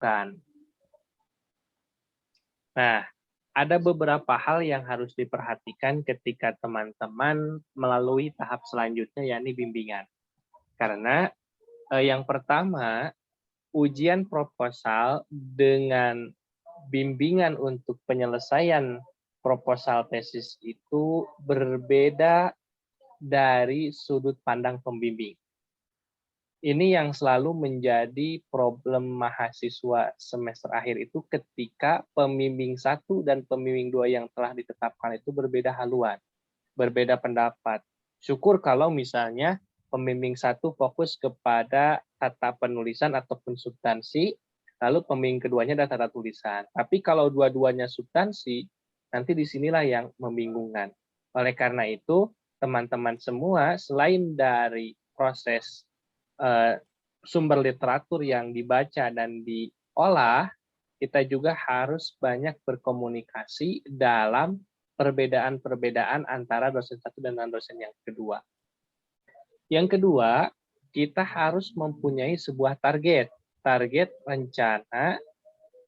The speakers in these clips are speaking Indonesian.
Kan. Nah, ada beberapa hal yang harus diperhatikan ketika teman-teman melalui tahap selanjutnya, yakni bimbingan. Karena yang pertama, ujian proposal dengan bimbingan untuk penyelesaian proposal tesis itu berbeda dari sudut pandang pembimbing. Ini yang selalu menjadi problem mahasiswa semester akhir itu ketika pembimbing 1 dan pembimbing 2 yang telah ditetapkan itu berbeda haluan, berbeda pendapat. Syukur kalau misalnya pembimbing 1 fokus kepada tata penulisan ataupun substansi, lalu pembimbing keduanya adalah tata tulisan. Tapi kalau dua-duanya substansi, nanti disinilah yang membingungkan. Oleh karena itu, teman-teman semua selain dari proses sumber literatur yang dibaca dan diolah, kita juga harus banyak berkomunikasi dalam perbedaan-perbedaan antara dosen satu dan dosen yang kedua. Yang kedua, kita harus mempunyai sebuah target rencana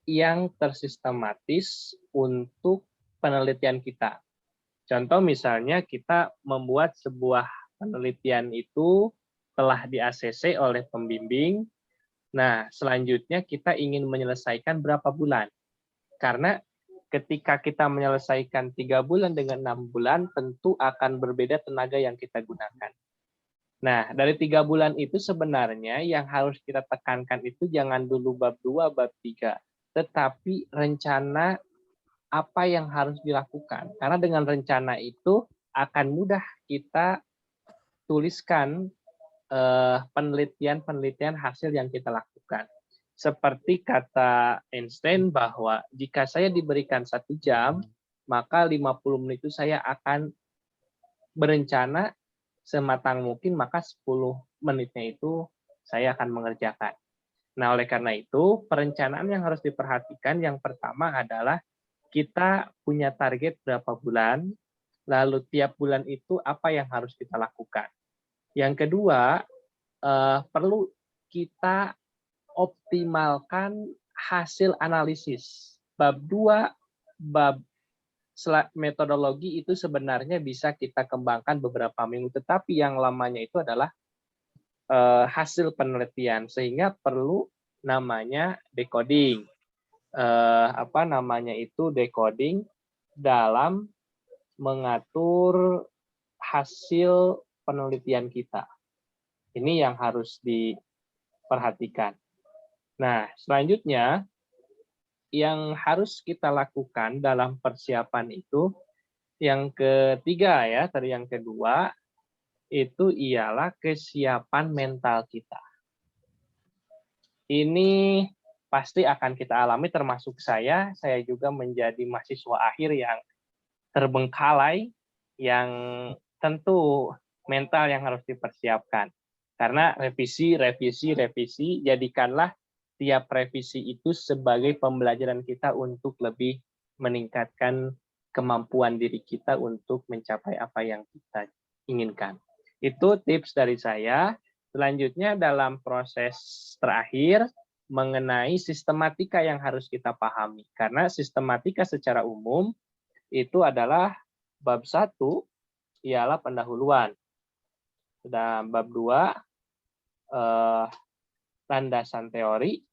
yang tersistematis untuk penelitian kita. Contoh misalnya kita membuat sebuah penelitian itu telah di-ACC oleh pembimbing. Nah, selanjutnya kita ingin menyelesaikan berapa bulan. Karena ketika kita menyelesaikan 3 bulan dengan 6 bulan, tentu akan berbeda tenaga yang kita gunakan. Nah, dari 3 bulan itu sebenarnya yang harus kita tekankan itu jangan dulu bab 2, bab 3, tetapi rencana apa yang harus dilakukan. Karena dengan rencana itu akan mudah kita tuliskan penelitian hasil yang kita lakukan. Seperti kata Einstein bahwa jika saya diberikan 1 jam, maka 50 menit itu saya akan berencana sematang mungkin, maka 10 menitnya itu saya akan mengerjakan. Nah, oleh karena itu, perencanaan yang harus diperhatikan yang pertama adalah kita punya target berapa bulan, lalu tiap bulan itu apa yang harus kita lakukan. Yang kedua, perlu kita optimalkan hasil analisis. Bab 2, bab metodologi itu sebenarnya bisa kita kembangkan beberapa minggu, tetapi yang lamanya itu adalah hasil penelitian, sehingga perlu namanya decoding. Decoding dalam mengatur hasil penelitian kita. Ini yang harus diperhatikan. Nah, selanjutnya yang harus kita lakukan dalam persiapan itu, yang ketiga ya, tadi yang kedua, itu ialah kesiapan mental kita. Ini pasti akan kita alami termasuk saya juga menjadi mahasiswa akhir yang terbengkalai, yang tentu mental yang harus dipersiapkan. Karena revisi, jadikanlah tiap revisi itu sebagai pembelajaran kita untuk lebih meningkatkan kemampuan diri kita untuk mencapai apa yang kita inginkan. Itu tips dari saya. Selanjutnya dalam proses terakhir, mengenai sistematika yang harus kita pahami. Karena sistematika secara umum itu adalah bab 1 ialah pendahuluan. Dan bab 2 landasan teori.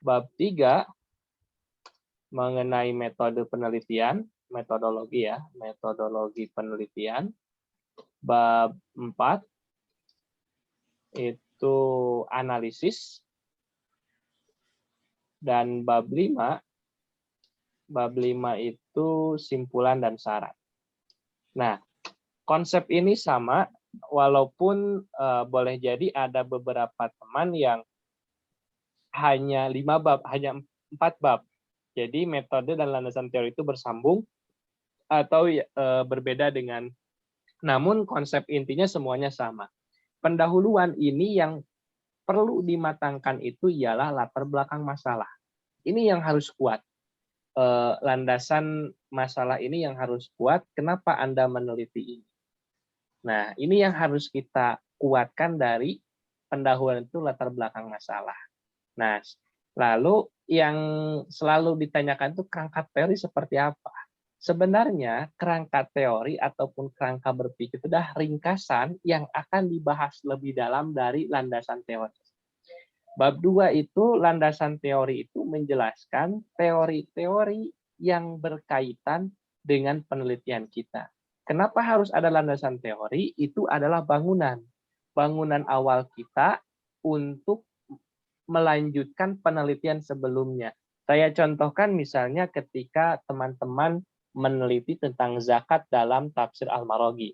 Bab 3 mengenai metode penelitian, metodologi penelitian. Bab 4 itu analisis. Dan bab 5 itu simpulan dan syarat. Nah, konsep ini sama, walaupun boleh jadi ada beberapa teman yang hanya 4 bab. Jadi metode dan landasan teori itu bersambung atau berbeda dengan, namun konsep intinya semuanya sama. Pendahuluan ini yang perlu dimatangkan itu ialah latar belakang masalah. Ini yang harus kuat. Landasan masalah ini yang harus kuat. Kenapa Anda meneliti ini? Nah, ini yang harus kita kuatkan dari pendahuluan itu latar belakang masalah. Nah, Lalu yang selalu ditanyakan tuh kerangka teori seperti apa? Sebenarnya kerangka teori ataupun kerangka berpikir itu adalah ringkasan yang akan dibahas lebih dalam dari landasan teori. Bab 2 itu landasan teori itu menjelaskan teori-teori yang berkaitan dengan penelitian kita. Kenapa harus ada landasan teori? Itu adalah bangunan. Bangunan awal kita untuk melanjutkan penelitian sebelumnya. Saya contohkan misalnya ketika teman-teman meneliti tentang zakat dalam tafsir Al-Maraghi.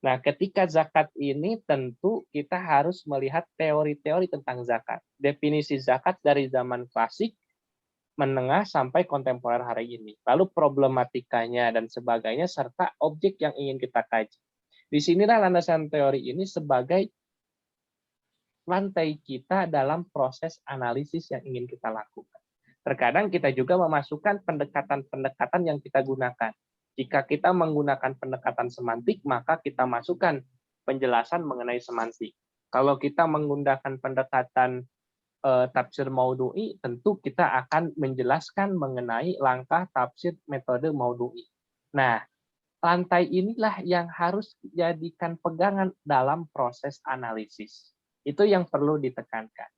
Nah, ketika zakat ini tentu kita harus melihat teori-teori tentang zakat. Definisi zakat dari zaman klasik, menengah, sampai kontemporer hari ini. Lalu problematikanya dan sebagainya, serta objek yang ingin kita kaji. Di sinilah landasan teori ini sebagai lantai kita dalam proses analisis yang ingin kita lakukan. Terkadang kita juga memasukkan pendekatan-pendekatan yang kita gunakan. Jika kita menggunakan pendekatan semantik, maka kita masukkan penjelasan mengenai semantik. Kalau kita menggunakan pendekatan tafsir maudhu'i, tentu kita akan menjelaskan mengenai langkah tafsir metode maudhu'i. Nah, lantai inilah yang harus dijadikan pegangan dalam proses analisis. Itu yang perlu ditekankan.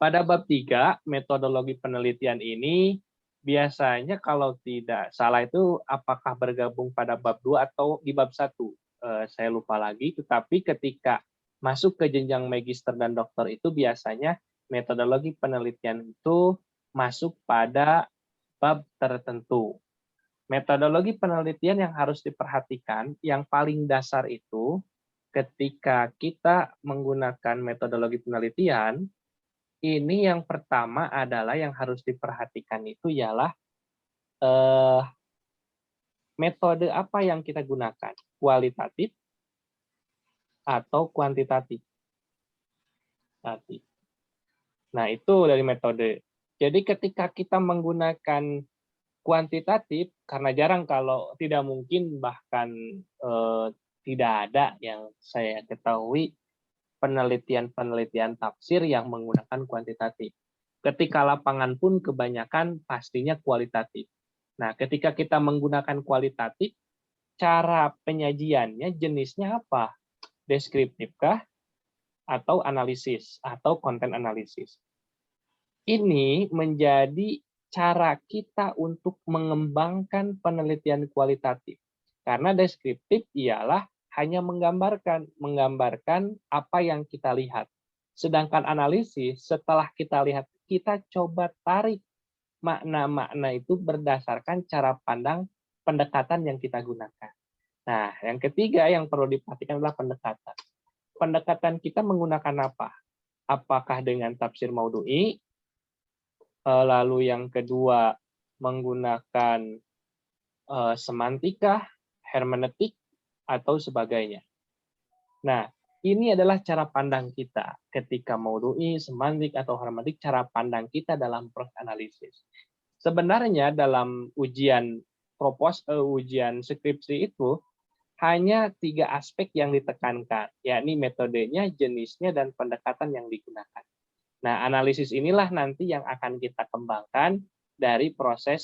Pada bab 3, metodologi penelitian ini biasanya kalau tidak salah itu apakah bergabung pada bab 2 atau di bab 1. Saya lupa lagi, tetapi ketika masuk ke jenjang magister dan dokter itu biasanya metodologi penelitian itu masuk pada bab tertentu. Metodologi penelitian yang harus diperhatikan, yang paling dasar itu ketika kita menggunakan metodologi penelitian, ini yang pertama adalah yang harus diperhatikan itu ialah eh, metode apa yang kita gunakan, kualitatif atau kuantitatif. Nah, itu dari metode. Jadi ketika kita menggunakan kuantitatif, karena jarang kalau tidak mungkin bahkan tidak ada yang saya ketahui penelitian-penelitian tafsir yang menggunakan kuantitatif. Ketika lapangan pun kebanyakan pastinya kualitatif. Nah, ketika kita menggunakan kualitatif, cara penyajiannya jenisnya apa? Deskriptifkah atau analisis atau konten analisis? Ini menjadi cara kita untuk mengembangkan penelitian kualitatif. Karena deskriptif ialah hanya menggambarkan apa yang kita lihat. Sedangkan analisis, setelah kita lihat, kita coba tarik makna-makna itu berdasarkan cara pandang pendekatan yang kita gunakan. Nah, yang ketiga yang perlu diperhatikan adalah pendekatan. Pendekatan kita menggunakan apa? Apakah dengan tafsir maudhu'i, lalu yang kedua menggunakan semantika, hermeneutik, atau sebagainya. Nah, ini adalah cara pandang kita ketika maudhu'i, semantik, atau hermeneutik, cara pandang kita dalam proses analisis. Sebenarnya dalam ujian ujian skripsi itu hanya 3 aspek yang ditekankan, yakni metodenya, jenisnya, dan pendekatan yang digunakan. Nah, analisis inilah nanti yang akan kita kembangkan dari proses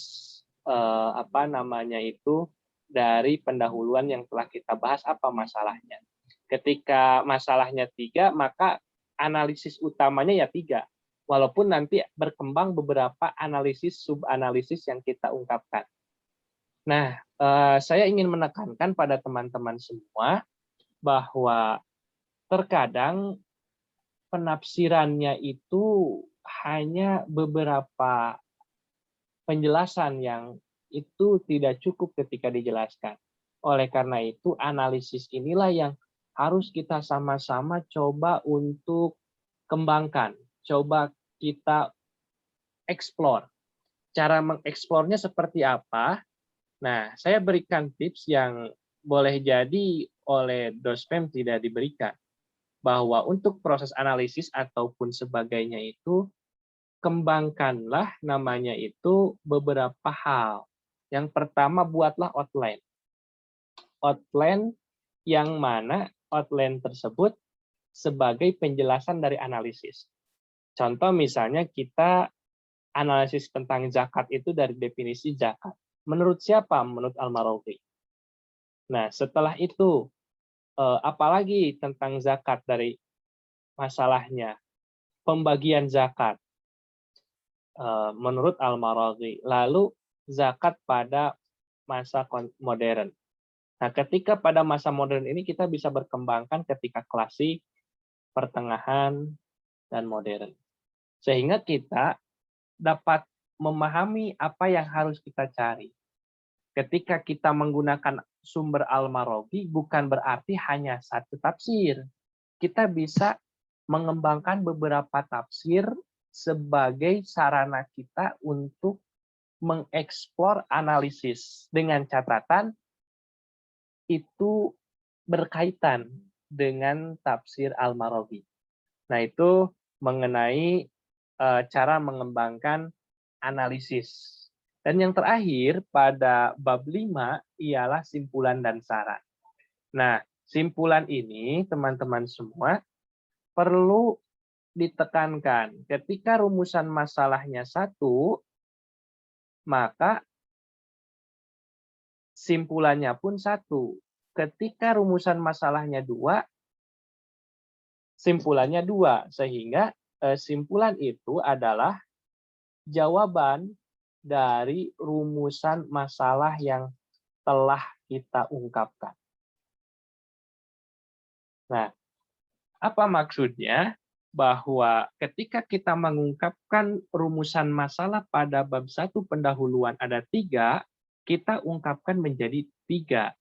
dari pendahuluan yang telah kita bahas apa masalahnya. Ketika masalahnya 3, maka analisis utamanya ya 3. Walaupun nanti berkembang beberapa analisis, subanalisis yang kita ungkapkan. Nah, saya ingin menekankan pada teman-teman semua bahwa terkadang penafsirannya itu hanya beberapa penjelasan yang itu tidak cukup ketika dijelaskan. Oleh karena itu, analisis inilah yang harus kita sama-sama coba untuk kembangkan, coba kita explore. Cara mengeksplornya seperti apa? Nah, saya berikan tips yang boleh jadi oleh Dospem tidak diberikan. Bahwa untuk proses analisis ataupun sebagainya itu, kembangkanlah namanya itu beberapa hal. Yang pertama, buatlah outline. Outline yang mana outline tersebut sebagai penjelasan dari analisis. Contoh misalnya kita analisis tentang zakat itu dari definisi zakat. Menurut siapa? Menurut Al-Mawardi. Nah, setelah itu, apalagi tentang zakat dari masalahnya? Pembagian zakat menurut Al-Mawardi. Lalu zakat pada masa modern. Nah, ketika pada masa modern ini kita bisa berkembangkan ketika klasik, pertengahan, dan modern. Sehingga kita dapat memahami apa yang harus kita cari. Ketika kita menggunakan sumber Al-Mawardi, bukan berarti hanya satu tafsir. Kita bisa mengembangkan beberapa tafsir sebagai sarana kita untuk mengeksplor analisis dengan catatan itu berkaitan dengan tafsir Al-Mawardi. Nah, itu mengenai cara mengembangkan analisis. Dan yang terakhir pada bab 5 ialah simpulan dan saran. Nah, simpulan ini teman-teman semua perlu ditekankan. Ketika rumusan masalahnya satu, maka simpulannya pun satu. Ketika rumusan masalahnya dua, simpulannya dua. Sehingga simpulan itu adalah jawaban dari rumusan masalah yang telah kita ungkapkan. Nah, apa maksudnya? Bahwa ketika kita mengungkapkan rumusan masalah pada bab 1 pendahuluan ada 3, kita ungkapkan menjadi 3.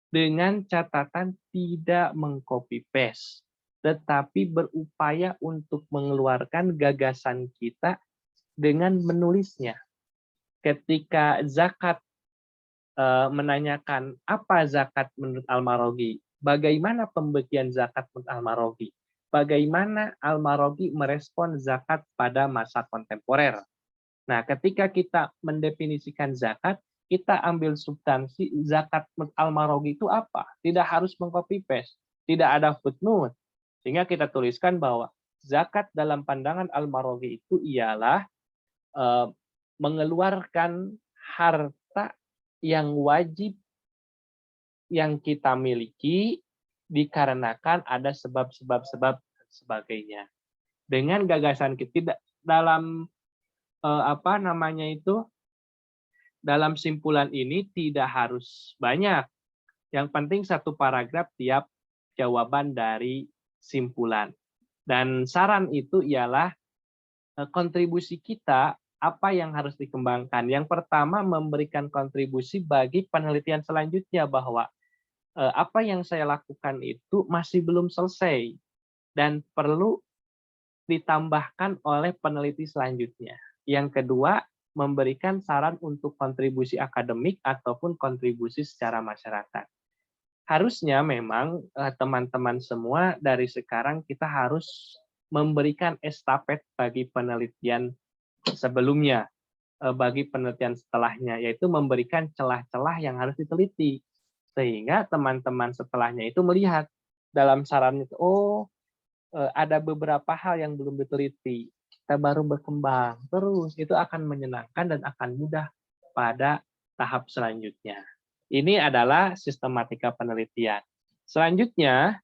Dengan catatan tidak mengcopy paste, tetapi berupaya untuk mengeluarkan gagasan kita dengan menulisnya. Ketika zakat menanyakan apa zakat menurut Al-Mawardi, bagaimana pembagian zakat menurut Al-Mawardi, bagaimana Al-Mawardi merespon zakat pada masa kontemporer. Nah, ketika kita mendefinisikan zakat, kita ambil substansi zakat menurut Al-Mawardi itu apa. Tidak harus mengcopy paste, tidak ada footnote. Sehingga kita tuliskan bahwa zakat dalam pandangan Al-Mawardi itu ialah mengeluarkan harta yang wajib yang kita miliki dikarenakan ada sebab-sebab sebagainya. Dengan gagasan kita dalam dalam simpulan ini tidak harus banyak. Yang penting satu paragraf tiap jawaban dari simpulan. Dan saran itu ialah kontribusi kita apa yang harus dikembangkan. Yang pertama, memberikan kontribusi bagi penelitian selanjutnya bahwa apa yang saya lakukan itu masih belum selesai dan perlu ditambahkan oleh peneliti selanjutnya. Yang kedua, memberikan saran untuk kontribusi akademik ataupun kontribusi secara masyarakat. Harusnya memang teman-teman semua dari sekarang kita harus memberikan estafet bagi penelitian sebelumnya, bagi penelitian setelahnya, yaitu memberikan celah-celah yang harus diteliti. Sehingga teman-teman setelahnya itu melihat dalam saran itu, ada beberapa hal yang belum diteliti, kita baru berkembang. Terus itu akan menyenangkan dan akan mudah pada tahap selanjutnya. Ini adalah sistematika penelitian. Selanjutnya,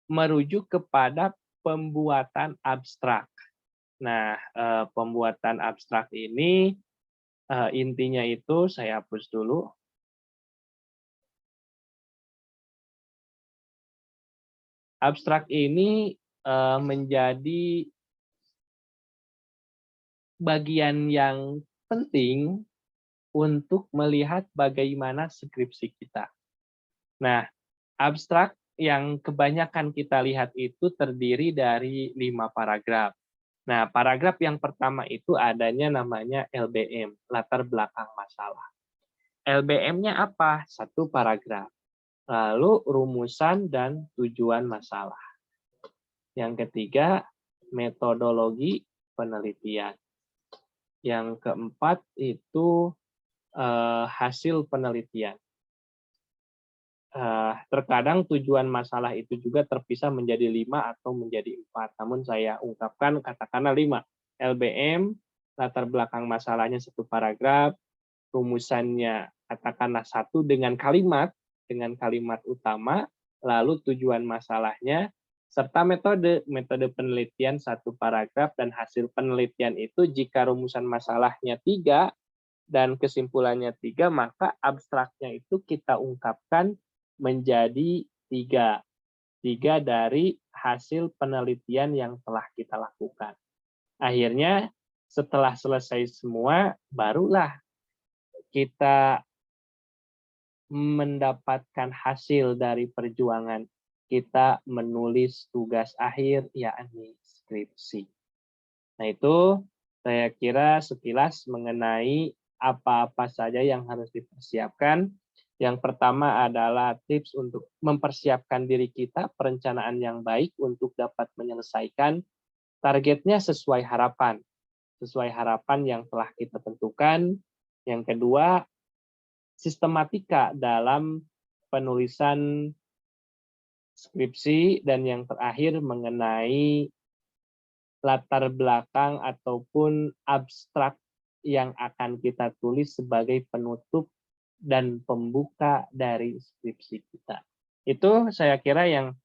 merujuk kepada pembuatan abstrak. Nah, pembuatan abstrak ini intinya itu saya hapus dulu. Abstrak ini menjadi bagian yang penting untuk melihat bagaimana skripsi kita. Nah, abstrak yang kebanyakan kita lihat itu terdiri dari 5 paragraf. Nah, paragraf yang pertama itu adanya namanya LBM, latar belakang masalah. LBM-nya apa? 1 paragraf. Lalu rumusan dan tujuan masalah. Yang ketiga, metodologi penelitian. Yang keempat itu hasil penelitian. terkadang tujuan masalah itu juga terpisah menjadi 5 atau menjadi 4. Namun saya ungkapkan katakanlah 5. LBM, latar belakang masalahnya 1 paragraf, rumusannya katakanlah 1 dengan kalimat utama, lalu tujuan masalahnya, serta metode penelitian 1 paragraf, dan hasil penelitian itu jika rumusan masalahnya 3 dan kesimpulannya 3, maka abstraknya itu kita ungkapkan menjadi 3. 3 dari hasil penelitian yang telah kita lakukan. Akhirnya setelah selesai semua, barulah kita mendapatkan hasil dari perjuangan kita menulis tugas akhir, yakni skripsi. Nah, itu saya kira sekilas mengenai apa-apa saja yang harus dipersiapkan. Yang pertama adalah tips untuk mempersiapkan diri kita, perencanaan yang baik untuk dapat menyelesaikan targetnya sesuai harapan yang telah kita tentukan. Yang kedua, sistematika dalam penulisan skripsi, dan yang terakhir mengenai latar belakang ataupun abstrak yang akan kita tulis sebagai penutup dan pembuka dari skripsi kita. Itu saya kira yang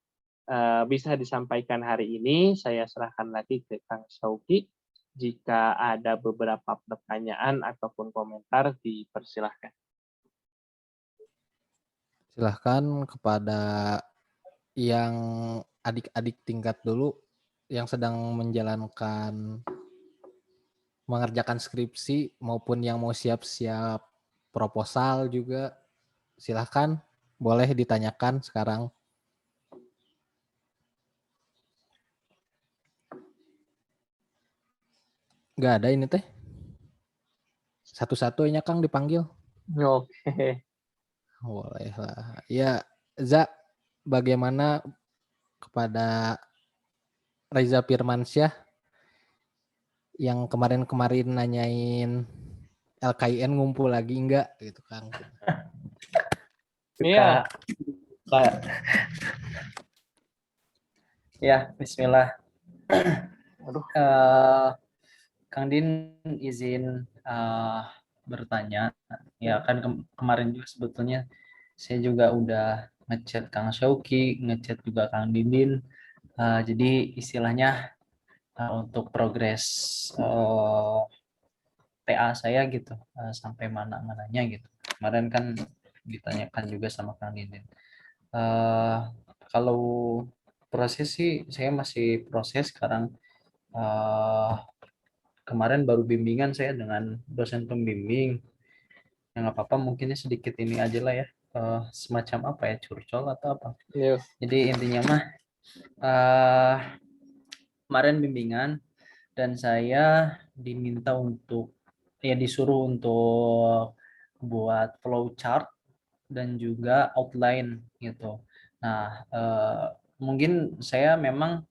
bisa disampaikan hari ini. Saya serahkan lagi ke Kang Syauki. Jika ada beberapa pertanyaan ataupun komentar, dipersilahkan. Silahkan kepada yang adik-adik tingkat dulu yang sedang mengerjakan skripsi maupun yang mau siap-siap proposal juga. Silahkan, boleh ditanyakan sekarang. Nggak ada ini teh. Satu-satunya Kang dipanggil. Oke. Boleh lah. Ya, Za, bagaimana kepada Reza Firmansyah yang kemarin-kemarin nanyain LKIN ngumpul lagi enggak gitu Kang. Iya. Ya, bismillah. Kang Din izin bertanya. Ya kan kemarin juga sebetulnya saya juga udah ngechat Kang Syauki, ngechat juga Kang Dindin. Jadi istilahnya untuk progres TA saya gitu sampai mana-mananya gitu. Kemarin kan ditanyakan juga sama Kang Dindin. Kalau proses sih saya masih proses sekarang. Kemarin baru bimbingan saya dengan dosen pembimbing. Yang apa-apa mungkinnya sedikit ini aja lah ya. Semacam apa ya, curcol atau apa. Iya. Jadi intinya mah kemarin bimbingan dan saya diminta untuk disuruh untuk buat flow chart dan juga outline gitu. Nah, mungkin saya memang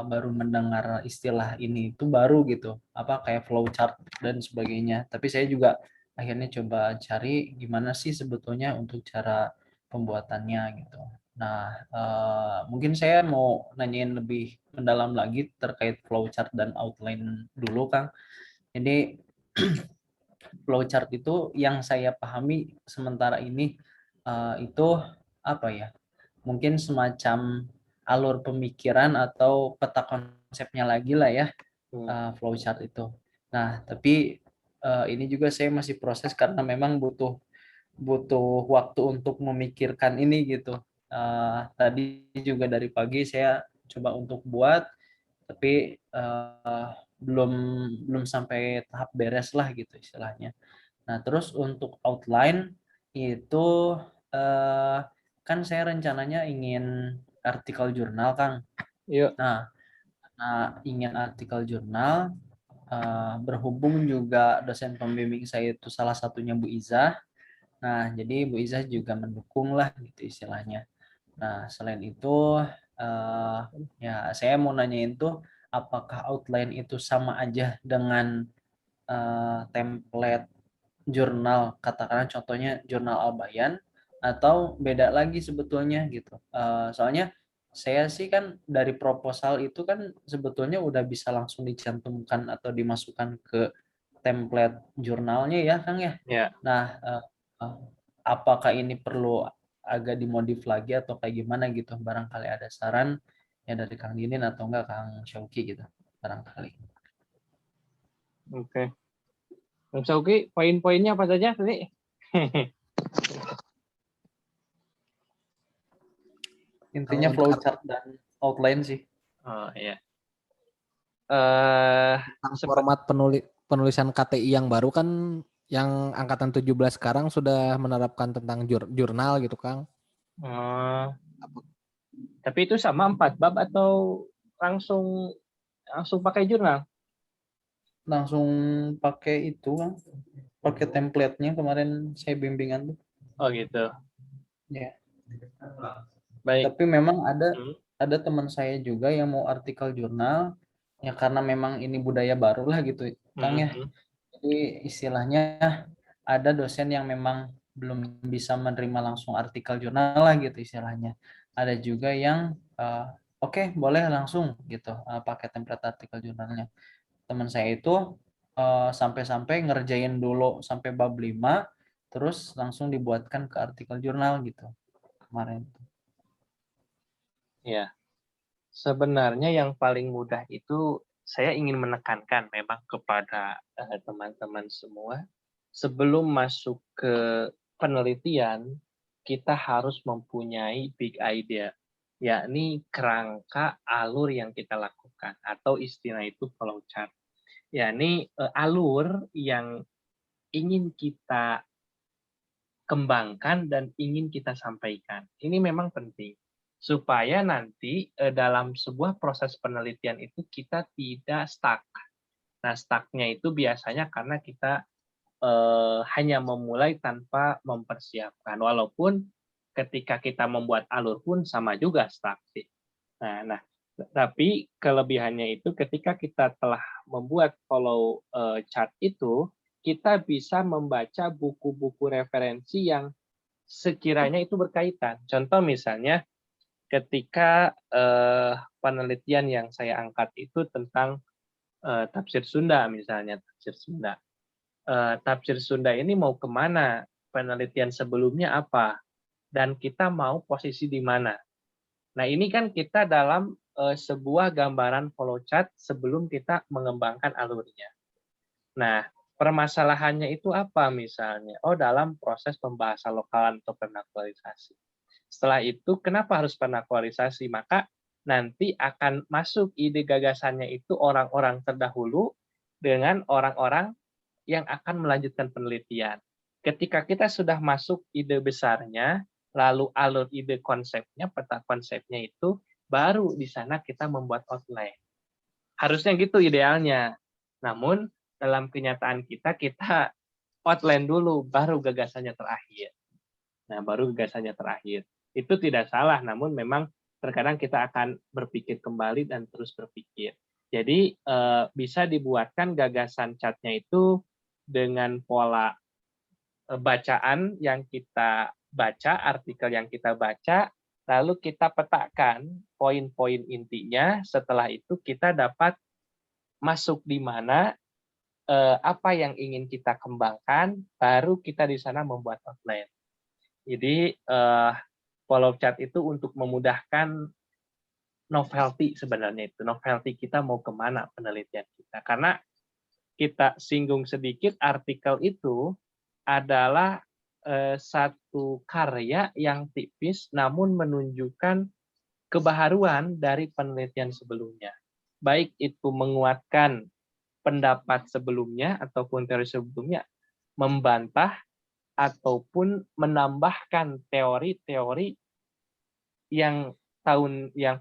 baru mendengar istilah ini itu baru gitu, apa kayak flow chart dan sebagainya. Tapi saya juga akhirnya coba cari gimana sih sebetulnya untuk cara pembuatannya gitu. Nah, mungkin saya mau nanyain lebih mendalam lagi terkait flowchart dan outline dulu, Kang. Jadi flowchart itu yang saya pahami sementara ini itu apa ya? Mungkin semacam alur pemikiran atau peta konsepnya lagi lah ya, flowchart itu. Nah, tapi ini juga saya masih proses karena memang butuh waktu untuk memikirkan ini gitu. Tadi juga dari pagi saya coba untuk buat, tapi belum sampai tahap beres lah gitu istilahnya. Nah, terus untuk outline itu kan saya rencananya ingin artikel jurnal, Kang. Iya. Nah, ingin artikel jurnal, berhubung juga dosen pembimbing saya itu salah satunya Bu Izah. Nah, jadi Bu Izah juga mendukung lah gitu istilahnya. Nah, selain itu ya saya mau nanyain tuh apakah outline itu sama aja dengan template jurnal, katakanlah contohnya jurnal Al-Bayan, atau beda lagi sebetulnya gitu. Soalnya saya sih kan dari proposal itu kan sebetulnya udah bisa langsung dicantumkan atau dimasukkan ke template jurnalnya ya Kang ya. Ya, Nah, eh, apakah ini perlu agak dimodif lagi atau kayak gimana gitu? Barangkali ada saran ya dari Kang Dinin atau enggak Kang Syauki gitu. Barangkali. oke. Bang Sauki, poin-poinnya apa saja tadi? Intinya Untuk flowchart dan outline sih. Oh ya. Eh, tentang format penulisan KTI yang baru kan, yang angkatan 17 sekarang sudah menerapkan tentang jurnal gitu Kang. tapi itu sama 4 bab atau langsung langsung pakai jurnal? Langsung pakai itu Kang. Pakai template-nya kemarin saya bimbingan tuh. Oh gitu. Ya. Baik. Tapi memang Hmm. ada teman saya juga yang mau artikel jurnal ya karena memang ini budaya baru lah gitu Kang ya. Hmm. Jadi istilahnya ada dosen yang memang belum bisa menerima langsung artikel jurnal lah gitu istilahnya. Ada juga yang oke, boleh langsung gitu pakai template artikel jurnalnya. Teman saya itu sampai-sampai ngerjain dulu sampai bab 5 terus langsung dibuatkan ke artikel jurnal gitu kemarin. Ya. Sebenarnya yang paling mudah itu saya ingin menekankan memang kepada teman-teman semua, sebelum masuk ke penelitian, kita harus mempunyai big idea, yakni kerangka alur yang kita lakukan, atau istilah itu flowchart, yakni alur yang ingin kita kembangkan dan ingin kita sampaikan. Ini memang penting supaya nanti dalam sebuah proses penelitian itu kita tidak stuck. Nah, stuck-nya itu biasanya karena kita hanya memulai tanpa mempersiapkan. Walaupun ketika kita membuat alur pun sama juga stuck sih. Nah, tapi kelebihannya itu ketika kita telah membuat follow chart itu, kita bisa membaca buku-buku referensi yang sekiranya itu berkaitan. Contoh misalnya ketika penelitian yang saya angkat itu tentang tafsir Sunda misalnya, tafsir Sunda. Tafsir Sunda ini mau kemana? Penelitian sebelumnya apa? Dan kita mau posisi di mana? Nah, ini kan kita dalam sebuah gambaran flowchart sebelum kita mengembangkan alurnya. Nah, permasalahannya itu apa misalnya? Oh, dalam proses pembahasan lokalan atau penaturalisasi. Setelah itu, kenapa harus penaturalisasi? Maka nanti akan masuk ide gagasannya itu orang-orang terdahulu dengan orang-orang yang akan melanjutkan penelitian. Ketika kita sudah masuk ide besarnya, lalu alur ide konsepnya, peta konsepnya itu, baru di sana kita membuat outline. Harusnya gitu idealnya. Namun dalam kenyataan kita outline dulu, baru gagasannya terakhir. Nah, baru gagasannya terakhir. Itu tidak salah, namun memang terkadang kita akan berpikir kembali dan terus berpikir. Jadi bisa dibuatkan gagasan catnya itu dengan pola bacaan yang kita baca, artikel yang kita baca, lalu kita petakan poin-poin intinya. Setelah itu kita dapat masuk di mana, apa yang ingin kita kembangkan, baru kita di sana membuat outline. Jadi follow chart itu untuk memudahkan novelty sebenarnya itu. Novelty kita mau kemana penelitian kita. Karena kita singgung sedikit, artikel itu adalah satu karya yang tipis namun menunjukkan kebaharuan dari penelitian sebelumnya. Baik itu menguatkan pendapat sebelumnya ataupun teori sebelumnya, membantah ataupun menambahkan teori-teori yang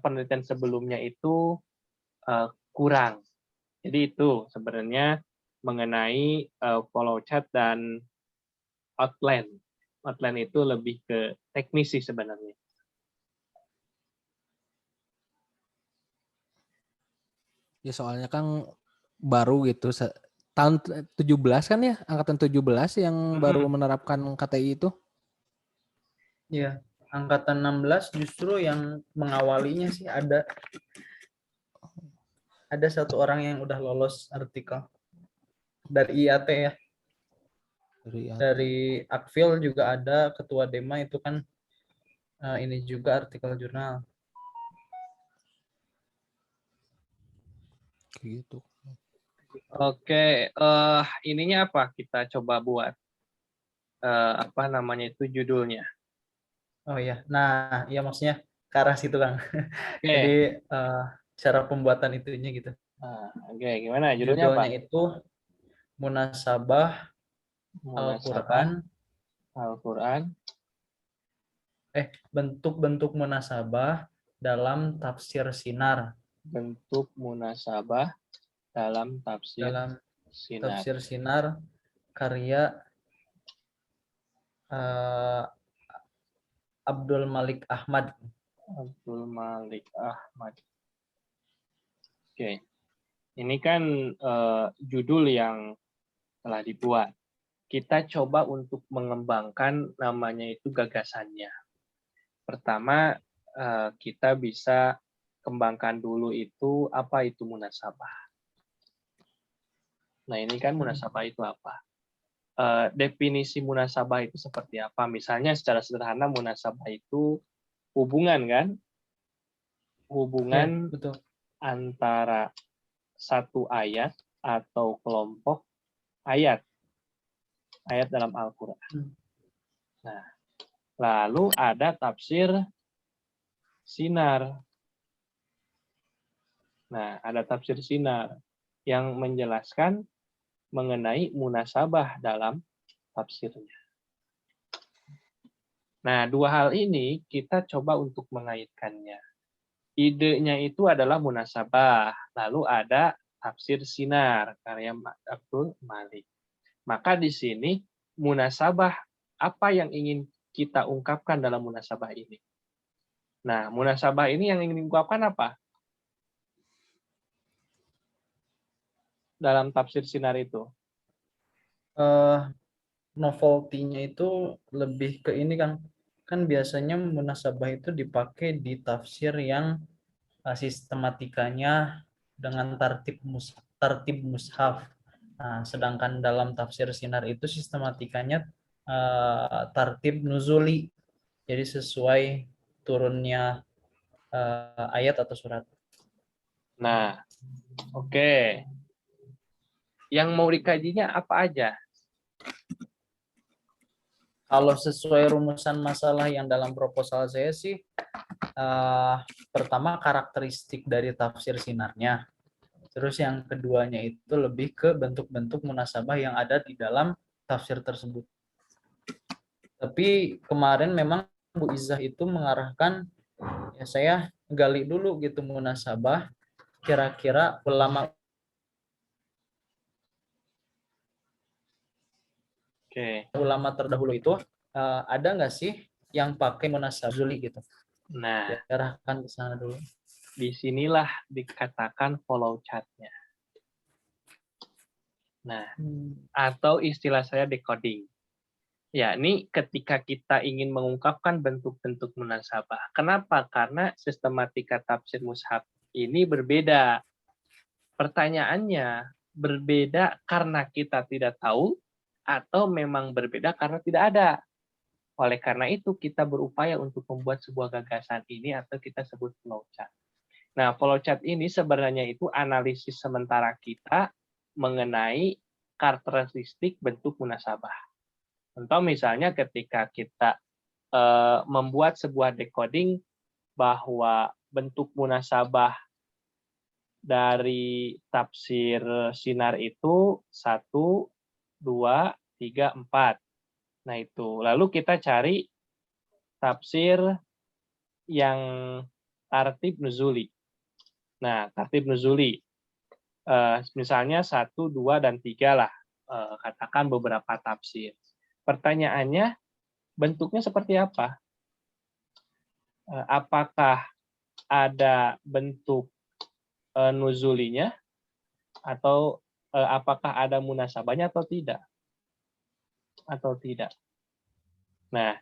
penelitian sebelumnya itu kurang. Jadi itu sebenarnya mengenai follow chart dan outline. Outline itu lebih ke teknis sih sebenarnya. Ya soalnya kan baru gitu tahun 17 kan ya, angkatan 17 yang baru menerapkan KTI itu. Ya, angkatan 16 justru yang mengawalinya sih ada satu orang yang udah lolos artikel dari IAT ya. Dari Akfil juga ada ketua Dema itu kan ini juga artikel jurnal. gitu. Oke, ininya apa? Kita coba buat apa namanya itu judulnya. Oh iya, nah iya maksudnya ke arah situ Kang. Jadi Oke, cara pembuatan itunya gitu. oke, gimana judulnya apa? Judulnya itu Munasabah Munasabah Al-Quran, Al-Quran, bentuk-bentuk munasabah dalam tafsir sinar. bentuk munasabah dalam tafsir Dalam sinar. tafsir sinar karya eh, Abdul Malik Ahmad. Abdul Malik Ahmad. Oke, ini kan judul yang telah dibuat. Kita coba untuk mengembangkan namanya itu gagasannya. Pertama, kita bisa kembangkan dulu itu apa itu munasabah. Nah, ini kan munasabah itu apa? Definisi munasabah itu seperti apa? Misalnya secara sederhana munasabah itu hubungan kan? Ya, Hubungan betul. antara satu ayat atau kelompok ayat dalam Al-Quran. Nah, lalu ada tafsir sinar. Nah, ada tafsir sinar yang menjelaskan mengenai munasabah dalam tafsirnya. Nah, dua hal ini kita coba untuk mengaitkannya. Idenya itu adalah munasabah, lalu ada tafsir sinar karya Abdul Malik. Maka di sini munasabah apa yang ingin kita ungkapkan dalam munasabah ini? Nah, munasabah ini yang ingin diungkapkan apa? Dalam tafsir sinar itu. Novelty-nya itu lebih ke ini kan biasanya munasabah itu dipakai di tafsir yang sistematikanya dengan tertib mushaf. Nah, sedangkan dalam tafsir sinar itu sistematikanya tertib nuzuli. Jadi sesuai turunnya ayat atau surat. Nah, oke. Yang mau dikajinya apa aja? Kalau sesuai rumusan masalah yang dalam proposal saya sih, pertama karakteristik dari tafsir sinarnya. Terus yang keduanya itu lebih ke bentuk-bentuk munasabah yang ada di dalam tafsir tersebut. Tapi kemarin memang Bu Izzah itu mengarahkan, ya saya gali dulu gitu munasabah, kira-kira ulama terdahulu itu ada nggak sih yang pakai munasabah zuli gitu. Nah, Diarahkan ke sana dulu. disinilah dikatakan follow chart-nya. Nah, atau istilah saya decoding. Ya, ini ketika kita ingin mengungkapkan bentuk-bentuk munasabah. Kenapa? Karena sistematika tafsir mushaf ini berbeda. Pertanyaannya, berbeda karena kita tidak tahu atau memang berbeda karena tidak ada. Oleh karena itu, kita berupaya untuk membuat sebuah gagasan ini atau kita sebut flowchart. Nah, flowchart ini sebenarnya itu analisis sementara kita mengenai karakteristik bentuk munasabah. Contoh misalnya ketika kita membuat sebuah decoding bahwa bentuk munasabah dari tafsir sinar itu 1, 2, 3, 4. Nah itu. Lalu kita cari tafsir yang tartib nuzuli. Nah, tartib nuzuli. Misalnya 1, 2, dan 3 lah. Katakan beberapa tafsir. Pertanyaannya, bentuknya seperti apa? Apakah ada bentuk nuzulinya? Atau apakah ada munasabahnya atau tidak? Nah,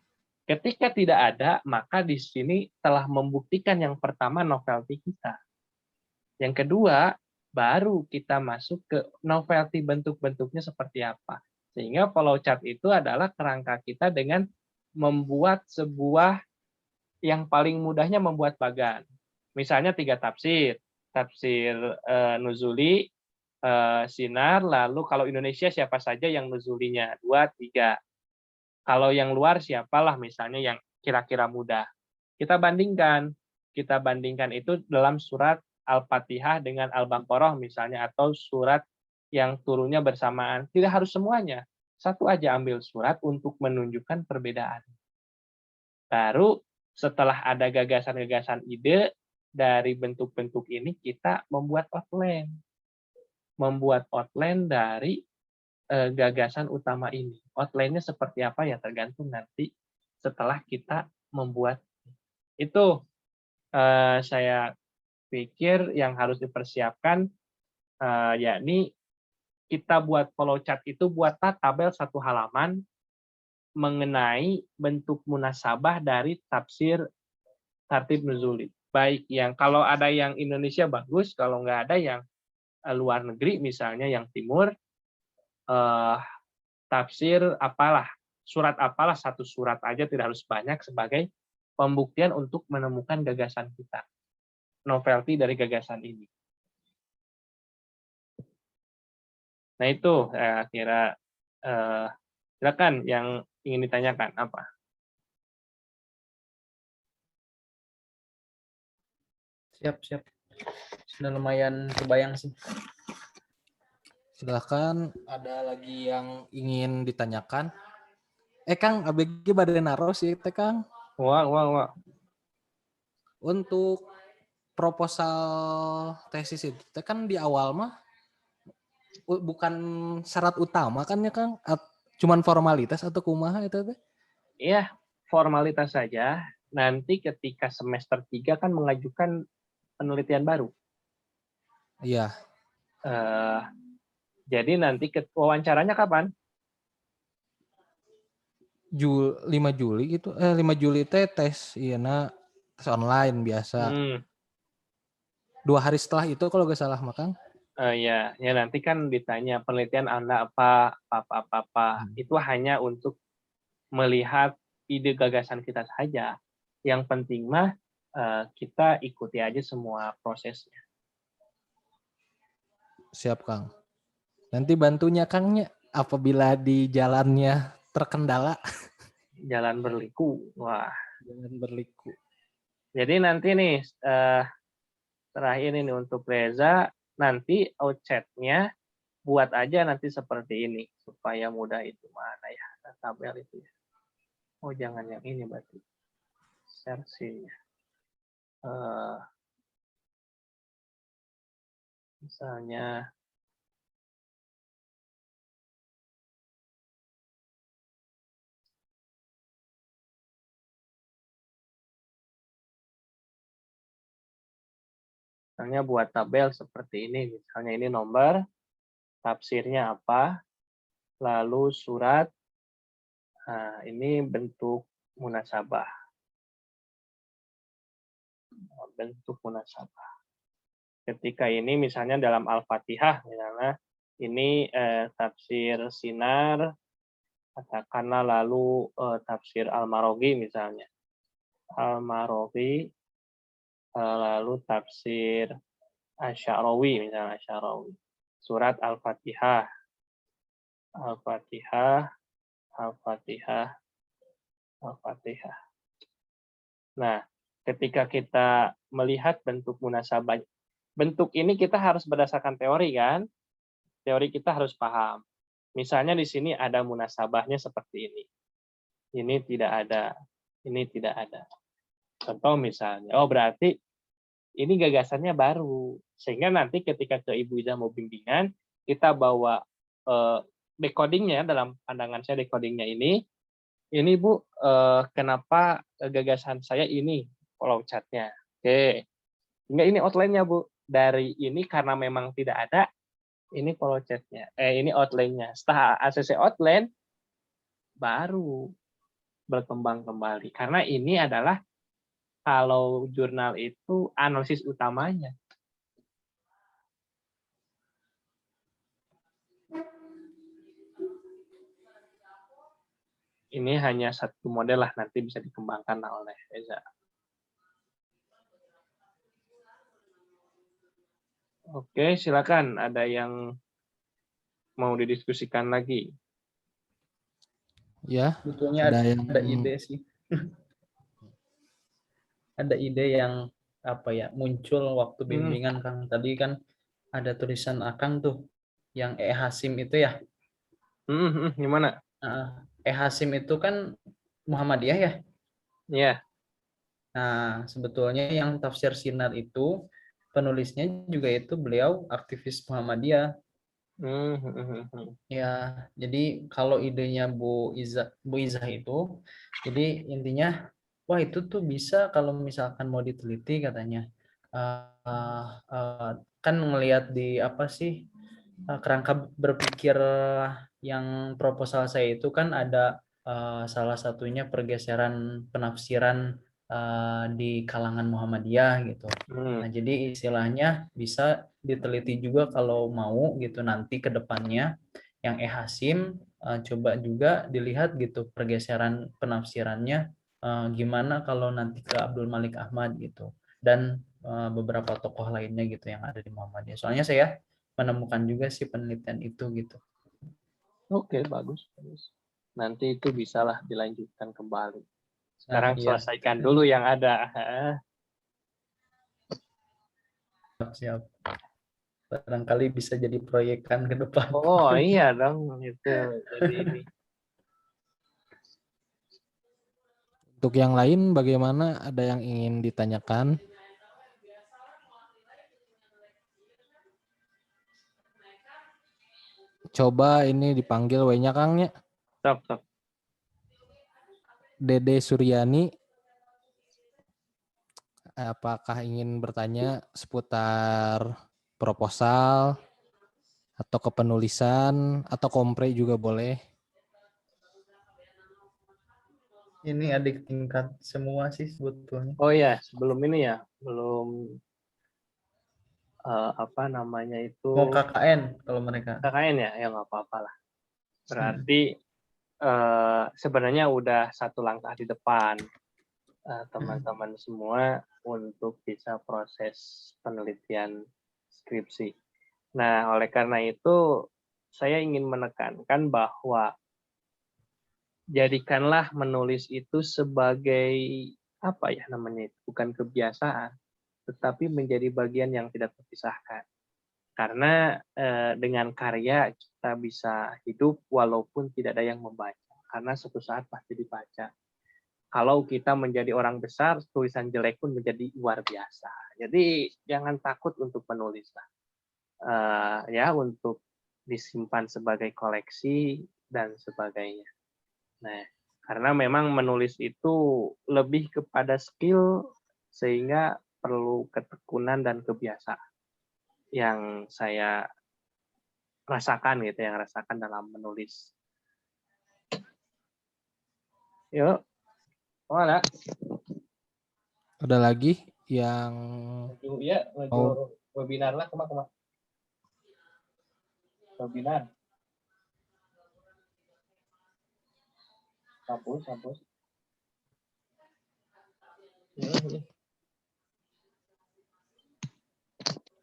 Ketika tidak ada, maka di sini telah membuktikan yang pertama novelty kita. Yang kedua, baru kita masuk ke novelty bentuk-bentuknya seperti apa. Sehingga flowchart itu adalah kerangka kita dengan membuat sebuah yang paling mudahnya membuat bagan. Misalnya 3 tafsir. Tafsir nuzuli, sinar, lalu kalau Indonesia siapa saja yang nuzulinya? 2, 3. Kalau yang luar siapalah misalnya yang kira-kira mudah. Kita bandingkan. Kita bandingkan itu dalam surat Al-Fatihah dengan Al-Baqarah misalnya, atau surat yang turunnya bersamaan. Tidak harus semuanya. Satu aja ambil surat untuk menunjukkan perbedaan. Baru setelah ada gagasan-gagasan ide, dari bentuk-bentuk ini kita membuat outline. Membuat outline dari gagasan utama ini. Outline-nya seperti apa ya tergantung nanti setelah kita membuat. Itu saya pikir yang harus dipersiapkan, yakni kita buat flowchart itu buatlah tabel 1 halaman mengenai bentuk munasabah dari tafsir tartib nuzuli. Baik yang kalau ada yang Indonesia bagus, kalau nggak ada yang luar negeri misalnya yang timur, tafsir apalah, surat apalah, 1 surat aja tidak harus banyak sebagai pembuktian untuk menemukan gagasan kita. Novelty dari gagasan ini. Nah itu saya kira, silakan yang ingin ditanyakan apa? Siap. Sudah lumayan kebayang sih. Silahkan, ada lagi yang ingin ditanyakan? Kang, ABG bade naro sih teh Kang. Wah. Untuk proposal tesis itu teh kan di awal mah bukan syarat utama kan ya Kang? Cuman formalitas atau kumaha itu teh? Iya, formalitas saja. Nanti ketika semester 3 kan mengajukan penelitian baru. Iya. Jadi nanti wawancaranya kapan? 5 Juli gitu. 5 Juli teh tes tes online biasa. 2 hari setelah itu kalau gak salah Kang. Ya nanti kan ditanya penelitian Anda apa. Itu hanya untuk melihat ide gagasan kita saja. Yang penting mah kita ikuti aja semua prosesnya. Siap Kang. Nanti bantunya Kangnya apabila di jalannya terkendala. Jalan berliku. Wah. Jalan berliku. Jadi nanti nih terakhir ini untuk Reza, nanti outchat-nya buat aja nanti seperti ini supaya mudah. Itu mana ya tabel itu ya. Oh jangan yang ini berarti. Sersinya. Misalnya buat tabel seperti ini. Misalnya ini nomor, tafsirnya apa, lalu surat, nah, ini bentuk munasabah. Bentuk munasabah. Ketika ini misalnya dalam Al-Fatihah, misalnya ini tafsir sinar, katakanlah lalu tafsir Al-Maroghi misalnya. Al-Maroghi, lalu tafsir Asy'arawi misalnya Asy'arawi. Surat Al-Fatihah. Nah, ketika kita melihat bentuk munasabah, bentuk ini kita harus berdasarkan teori kan? Teori kita harus paham. Misalnya di sini ada munasabahnya seperti ini. Ini tidak ada. Ini tidak ada. Contoh misalnya, oh berarti ini gagasannya baru. Sehingga nanti ketika ke Ibu Ida mau bimbingan, kita bawa decodingnya, dalam pandangan saya decodingnya ini Bu, kenapa gagasan saya ini flowchart-nya. Oke. Hingga ini outline-nya Bu. Dari ini karena memang tidak ada, ini flowchart-nya. Ini outline-nya. Setelah ACC outline, baru berkembang kembali. Karena ini adalah kalau jurnal itu analisis utamanya. Ini hanya satu model lah, nanti bisa dikembangkan oleh Eza. Oke, silakan. Ada yang mau didiskusikan lagi? Ya, Sebetulnya ada yang ada ide sih. Ada ide yang apa ya muncul waktu bimbingan Kang. Tadi kan ada tulisan Akang tuh yang Hasim itu ya. Gimana? Hasim itu kan Muhammadiyah ya. Ya. Nah, sebetulnya yang tafsir Sinar itu penulisnya juga itu beliau aktivis Muhammadiyah. Ya, jadi kalau idenya Bu Iza itu, jadi intinya, wah itu tuh bisa kalau misalkan mau diteliti katanya. Kan ngelihat di apa sih kerangka berpikir yang proposal saya itu kan ada salah satunya pergeseran penafsiran di kalangan Muhammadiyah gitu. Nah, jadi istilahnya bisa diteliti juga kalau mau gitu nanti ke depannya yang Hasim coba juga dilihat gitu pergeseran penafsirannya gimana kalau nanti ke Abdul Malik Ahmad gitu dan beberapa tokoh lainnya gitu yang ada di Muhammadiyah. Soalnya saya menemukan juga sih penelitian itu gitu. Oke, bagus. Nanti itu bisalah dilanjutkan kembali. Nah, Sekarang iya. selesaikan dulu yang ada. Siap. Barangkali bisa jadi proyekan ke depan. Oh iya dong, itu jadi ini. untuk yang lain bagaimana? Ada yang ingin ditanyakan? Coba ini dipanggil W-nya Kangnya. Sok. Dede Suryani. Apakah ingin bertanya seputar proposal atau kepenulisan atau kompre juga boleh? Ini adik tingkat semua sih sebetulnya. Oh ya, sebelum ini ya, belum apa namanya itu Mau KKN kalau mereka. KKN ya, ya nggak apa-apa lah. Berarti sebenarnya udah satu langkah di depan teman-teman semua untuk bisa proses penelitian skripsi. Nah, oleh karena itu saya ingin menekankan bahwa jadikanlah menulis itu sebagai apa ya namanya, bukan kebiasaan, tetapi menjadi bagian yang tidak terpisahkan. Karena dengan karya kita bisa hidup walaupun tidak ada yang membaca, karena suatu saat pasti dibaca. Kalau kita menjadi orang besar, tulisan jelek pun menjadi luar biasa. Jadi jangan takut untuk menulis lah. Ya, untuk disimpan sebagai koleksi dan sebagainya. Nah, karena memang menulis itu lebih kepada skill sehingga perlu ketekunan dan kebiasaan yang saya rasakan gitu, yang rasakan dalam menulis. Yuk, mana? Ada lagi yang Ya, laju webinar lah, kemana? Webinar. Hapus.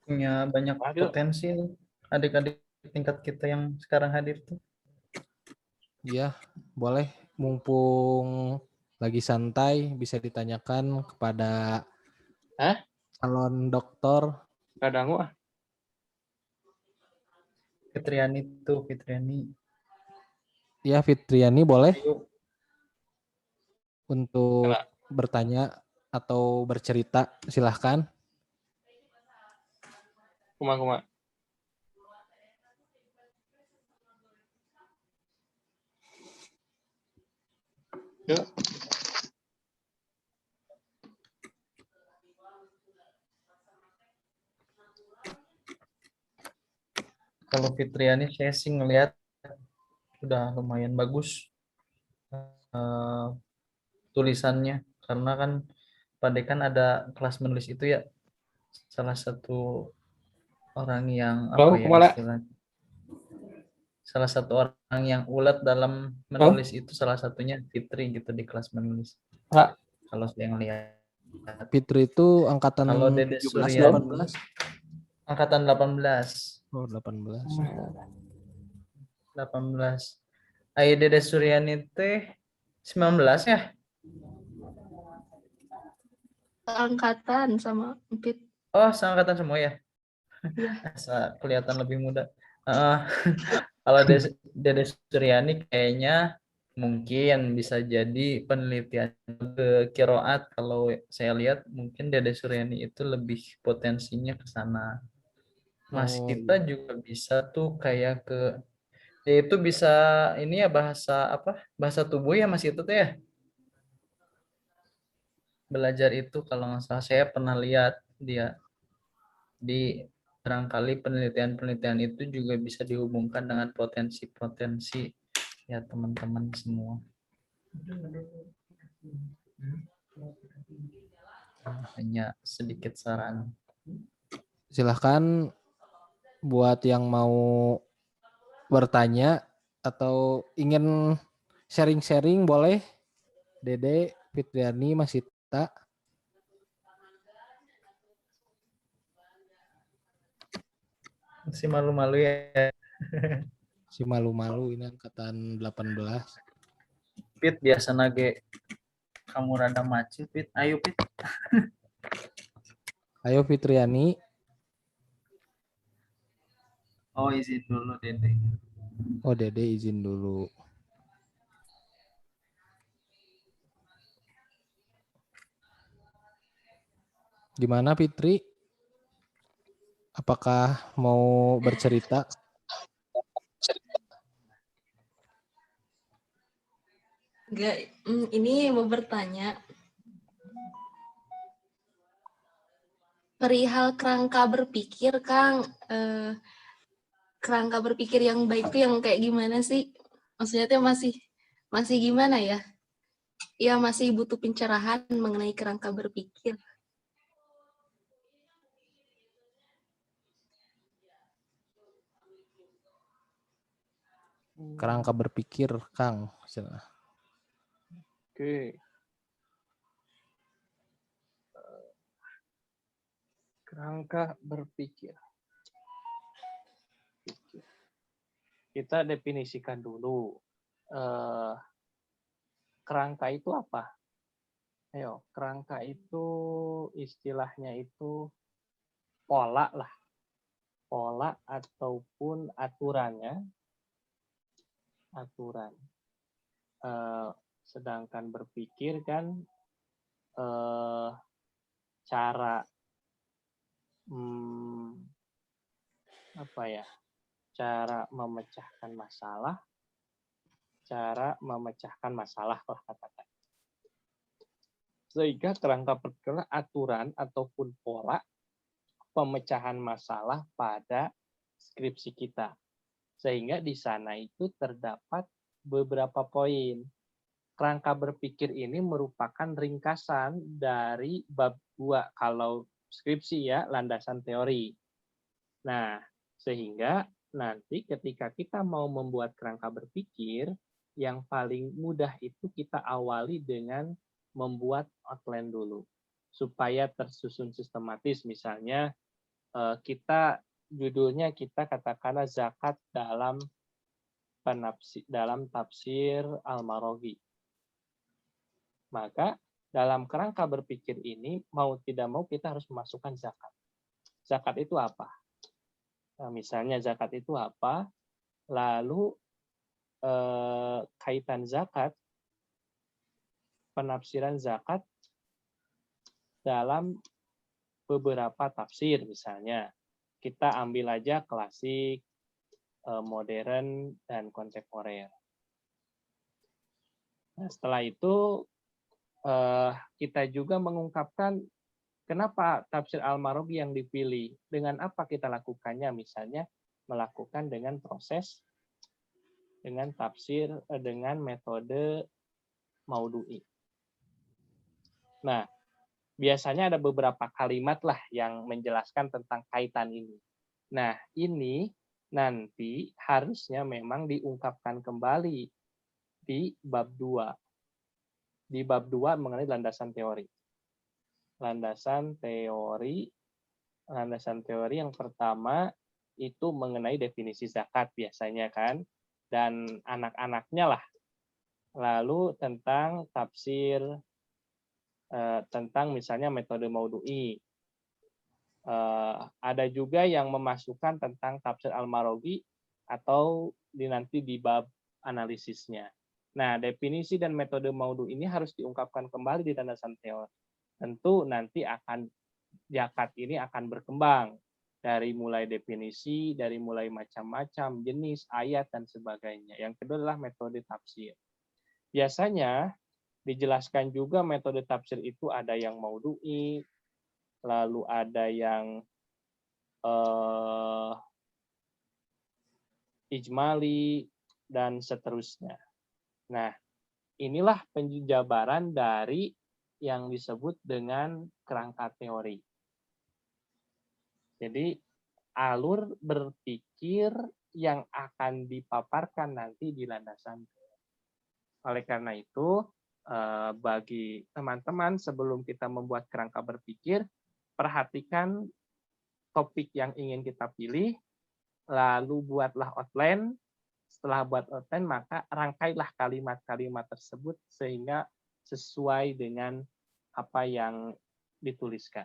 Punya banyak potensi adik-adik tingkat kita yang sekarang hadir tuh. ya boleh, mumpung lagi santai bisa ditanyakan kepada calon doktor. Kadang Fitriani. Ya, Fitriani boleh Ayo. untuk bertanya atau bercerita, silahkan. Kuma. Yuk. Kalau Fitriani saya sih ngelihat udah lumayan bagus tulisannya, karena kan Pak Dekan ada kelas menulis itu ya, salah satu orang yang apa Oh, ya kepala. istilahnya, salah satu orang yang ulet dalam Oh, menulis itu salah satunya Fitri gitu di kelas menulis. Pak. Kalau saya ngelihat. Fitri itu angkatan Kalau Dede 17, Suryan 18. angkatan 18. Oh, 18. 18. Ai Dede Suryani teh 19 ya? Angkatan sama Empit. Oh, seangkatan semua ya? Iya. Asa kelihatan lebih muda. Heeh. Kalau Dede Suryani kayaknya mungkin bisa jadi penelitian ke kiroat. Kalau saya lihat mungkin Dede Suryani itu lebih potensinya ke sana. Mas Oh, kita iya. juga bisa tuh kayak ke, ya itu bisa ini ya bahasa apa? Bahasa tubuh ya Mas itu tuh ya. Belajar itu kalau nggak salah saya pernah lihat dia di barangkali penelitian-penelitian itu juga bisa dihubungkan dengan potensi-potensi ya teman-teman semua. Hanya sedikit saran. Silahkan buat yang mau bertanya atau ingin sharing-sharing boleh. Dede, Fitriani, Masita. Masih malu-malu ya. Si malu-malu ini angkatan 18. Pit biasa nage kamu rada macet Pit. Ayo Pit. Ayo Fitriani. Oh izin dulu Dede. Oh, Dede izin dulu. Gimana Fitri? Apakah mau bercerita? Enggak, ini mau bertanya. Perihal kerangka berpikir, Kang. Kerangka berpikir yang baik itu yang kayak gimana sih? Maksudnya tuh masih gimana ya? Ya masih butuh pencerahan mengenai kerangka berpikir. Kerangka berpikir, Kang. Oke. Kerangka berpikir. Kita definisikan dulu. Kerangka itu apa? Ayo, kerangka itu istilahnya itu pola lah. Pola ataupun aturannya. Aturan. Sedangkan berpikir kan cara apa ya? Cara memecahkan masalah, lah katakan. Sehingga kerangka berpikir aturan ataupun pola pemecahan masalah pada skripsi kita. Sehingga di sana itu terdapat beberapa poin. Kerangka berpikir ini merupakan ringkasan dari bab 2 kalau skripsi ya, landasan teori. Nah, sehingga nanti ketika kita mau membuat kerangka berpikir, yang paling mudah itu kita awali dengan membuat outline dulu. Supaya tersusun sistematis, misalnya judulnya kita katakanlah zakat dalam tafsir Al-Maraghi. Maka dalam kerangka berpikir ini, mau tidak mau kita harus memasukkan zakat. Zakat itu apa? Nah, misalnya zakat itu apa? Lalu kaitan zakat, penafsiran zakat dalam beberapa tafsir misalnya. Kita ambil aja klasik, modern, dan kontemporer. Nah, setelah itu kita juga mengungkapkan kenapa tafsir Al-Maraghi yang dipilih, dengan apa kita lakukannya, misalnya melakukan dengan proses, dengan tafsir, dengan metode maudu'i. Nah, biasanya ada beberapa kalimat lah yang menjelaskan tentang kaitan ini. Nah, ini nanti harusnya memang diungkapkan kembali di bab 2. Di bab 2 mengenai landasan teori. Landasan teori yang pertama itu mengenai definisi zakat biasanya kan, dan anak-anaknya lah. Lalu tentang tafsir, tentang misalnya metode maudu'i. Ada juga yang memasukkan tentang tafsir Al-Maraghi atau nanti di bab analisisnya. Nah, definisi dan metode maudu ini harus diungkapkan kembali di landasan teori. Tentu nanti zakat ini akan berkembang dari mulai definisi, dari mulai macam-macam jenis ayat dan sebagainya. Yang kedua adalah metode tafsir. Biasanya dijelaskan juga metode tafsir itu ada yang maudu'i, lalu ada yang ijmali, dan seterusnya. Nah, inilah penjabaran dari yang disebut dengan kerangka teori. Jadi, alur berpikir yang akan dipaparkan nanti di landasan teori. Oleh karena itu, bagi teman-teman sebelum kita membuat kerangka berpikir, perhatikan topik yang ingin kita pilih, lalu buatlah outline. Setelah buat outline, maka rangkailah kalimat-kalimat tersebut sehingga sesuai dengan apa yang dituliskan.